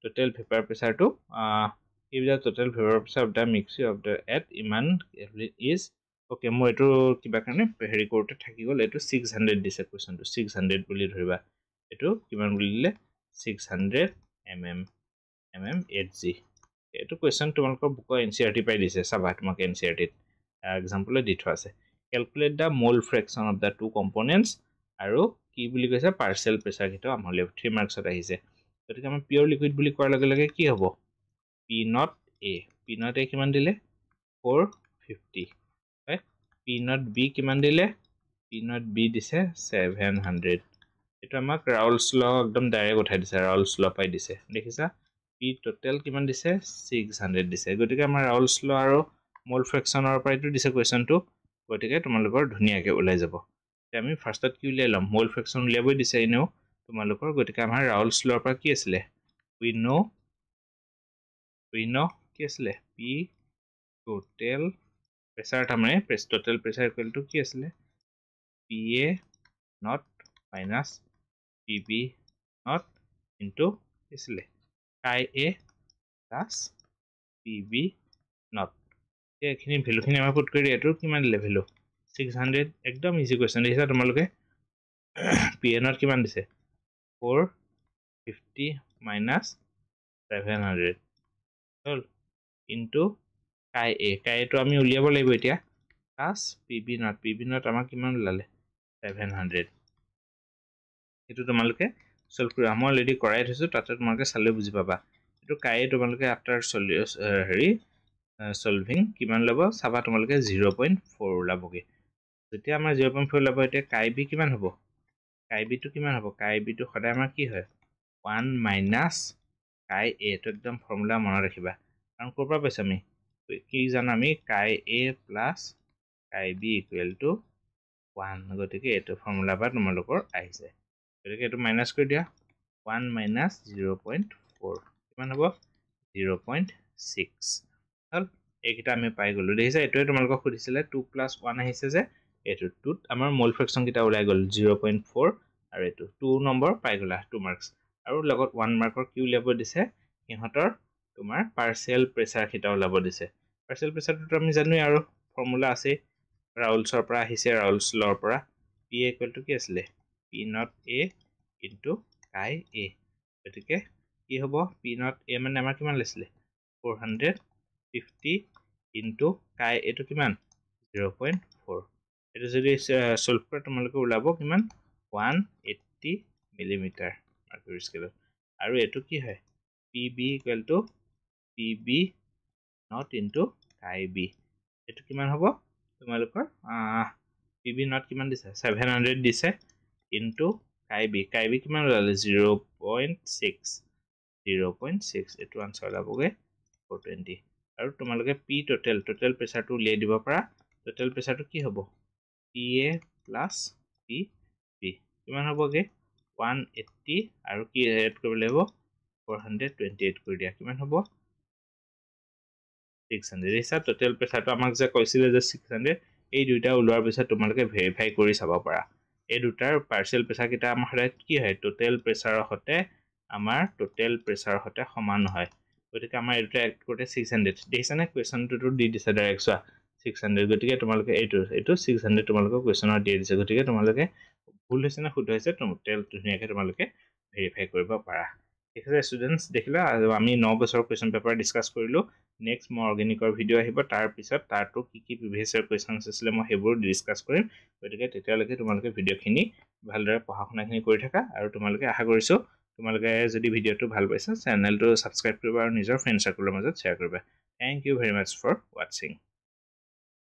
total vapour প্ৰেসাৰটো if the total vapor pressure of the mixture of the at iman is okay মই এটো কিবা কাৰণে হেৰি কৰোতে থাকি গল এটো 600 দিছে কোৱেশ্চনটো 600 বুলি ধৰিবা এটো কিমান বুলি দিলে 600 mm এটো কোৱেশ্চন তোমালোকৰ বুকৰ এনসিআৰটি পাই দিছে চাবা তোমাক এনসিআৰটি এক্সাম্পল দি থোৱা আছে calculate the mole fraction of the two components আৰু কি বুলি কৈছে পাৰ্শিয়াল প্ৰেসাৰ কিটা আমলে 3 মাৰ্কছত আহিছে গতিকে আমি পিওৰ লিকুইড বুলি কোৱাৰ লগে লগে কি হ'ব P not A কিমান দিলে 450 right P not B কিমান দিলে P not B দিছে 700 এটা আমাক ৰাউলছ ল একদম ডাইৰেক্ট উঠাই দিছে ৰাউলছ ল পাই দিছে দেখিছা P টোটাল কিমান দিছে 600 দিছে গতিকে আমাৰ ৰাউলছ ল আৰু মোল ফ্ৰেকচনৰ পৰাইটো দিছে কোৱেশ্চনটো গতিকে তোমালোকৰ ধুনিয়াকৈ ওলাই যাব আমি ফাৰ্ষ্টত কি উলিয়াই লম মোল ফ্ৰেকচন উলিয়াবই দিছে এনেও তোমালোকৰ গতিকে আমাৰ ৰাউলছ লৰ পৰা কি আছিলে we know কি আছিলে P total pressure তাৰমানে total pressure equal to কি আছিলে PA not minus PB not into কি আছিলে IA plus PB not এইখিনি ভ্যালুখিনি আমাৰ পুট কৰি এটো কিমান দিলে ভ্যালু 600 একদম ইজি কোৱেশ্চন দিছে তোমালোকে pn ৰ কিমান দিছে 450 minus 700 হল ইনটু কাই এ তো আমি উলিয়াব লাগিব এতিয়া প্লাস pb নট আমাক কিমান ওলালে 700 এটো তোমালোকে সলভ কৰা মই অলৰেডি কৰাই থৈছো তাতে তোমালোকে চালে বুজি পাবা এটো কাই তোমালোকে আফটাৰ হেৰি সলভিং কিমান লব চাবা তোমালোকে 0.4 ওলাবগে যেতিয়া আমাৰ 0.4 ওলাব এতিয়া কাই বি কিমান হ'ব কাই বি টো কিমান হ'ব কাই বি টো সদায় আমাৰ কি হয় 1 মাইনাস কাই এ তো একদম ফৰ্মুলা মনত ৰাখিবা কাৰণ ক'ৰ পৰা পাইছো আমি কি জানো আমি কাই এ প্লাস কাই বি ইকুৱেল টু 1 গতিকে এটো ফৰ্মুলা বা তোমালোকৰ আহিছে গতিকে এটো মাইনাস কৰি দিয়া 1 minus 0.4 কিমান হ'ব 0.6 হল এইকিটা আমি পাই গলো দেখিছা এটোৱে তোমালোকক খুদিছিলে 2 plus 1 আহিছে যে এটো 2 আমাৰ মোল ফ্ৰেকশন কিটা ওলাই গল 0.4 আৰু এটো 2 নম্বৰ পাই গলা 2 মাৰ্কস আৰু লগত 1 মাৰ্কৰ কি উলিয়াব দিছে ইহঁতৰ তোমাৰ পাৰ্শিয়াল প্ৰেসাৰ কিটা ওলাব দিছে পাৰ্শিয়াল প্ৰেসাৰটো আমি জানোই আৰু ফৰ্মুলা আছে ৰাউলছৰ পৰা আহিছে ৰাউলছ লৰ পৰা p ইকুৱেল টু কি আছিল p নট a ইনটু কাই এ গতিকে কি হ'ব p নট a মানে আমাৰ কিমান লৈছিলে 450 ইনটু কাই এটো কিমান 0.4 এটো যদি সলভ কৰা তোমালোকে ওলাব কিমান 180 মিলিমিটাৰ মাৰ্কুৰী স্কেলত আৰু এটো কি হয় pb equal to pb not into কাই বি এটো কিমান হ'ব তোমালোকৰ pb নট কিমান দিছে 700 দিছে ইনটু কাই বি কিমান ওলালে 0.6 এটো আনসাৰ ওলাবগে 420 আৰু তোমালোকে p টোটাল প্ৰেসাৰটো উলিয়াই দিব পাৰা টোটাল প্ৰেসাৰটো কি হ'ব pa প্লাস pb কিমান হ'বগে 180 আৰু কি এড কৰিব লাগিব 428 কৰি দিয়া কিমান হ'ব 600 হিচাপ টোটাল প্ৰেসাৰটো আমাক যে কৈছিলে যে 600 এই দুইটা ওলোৱাৰ পিছত তোমালোকে ভেৰিফাই কৰি চাব পাৰা এই দুটাৰ পাৰ্শিয়াল প্ৰেসাৰ কিটা আমাৰ কি হয় টোটাল প্ৰেসাৰৰ হতে আমাৰ টোটাল প্ৰেসাৰৰ হতে সমান হয় গতিকে আমাৰ এটা এড কৰতে 600 দেখিছানে কোৱেশ্চনটো দি দিছে ডাইৰেক্ট চোৱা 600 গতিকে তোমালোকে এইটো 600 তোমালোকে কোৱেশ্চনত দি দিছে গতিকে তোমালোকে ভুল হৈছে না শুদ্ধ হৈছে টোটাল ধুনিয়াকে তোমালোকে ভেৰিফাই কৰিব পাৰা ঠিক আছে ষ্টুডেন্টস দেখিলা আমি 9 বছৰ কোৱেশ্চন পেপাৰ ডিসকাস কৰিলো নেক্সট মই অৰ্গেনিকৰ ভিডিও আহিব তাৰ পিছত তাৰটো কি প্ৰিভিয়াস ইয়াৰ কোৱেশ্চনছ আছিল মই হেবোৰ ডিসকাস কৰিম গতিকে তেতিয়ালৈকে তোমালোকে ভিডিওখিনি ভালদৰে পঢ়া-শুনাখিনি কৰি থাকা আৰু তোমালোকে আশা কৰিছো তোমালোকে যদি ভিডিওটো ভাল পাইছা চেনেলটো সাবস্ক্ৰাইব কৰিবা আৰু নিজৰ ফ্ৰেণ্ড সাৰ্কেলৰ মাজত শ্বেয়াৰ কৰিবা thank you very much for watching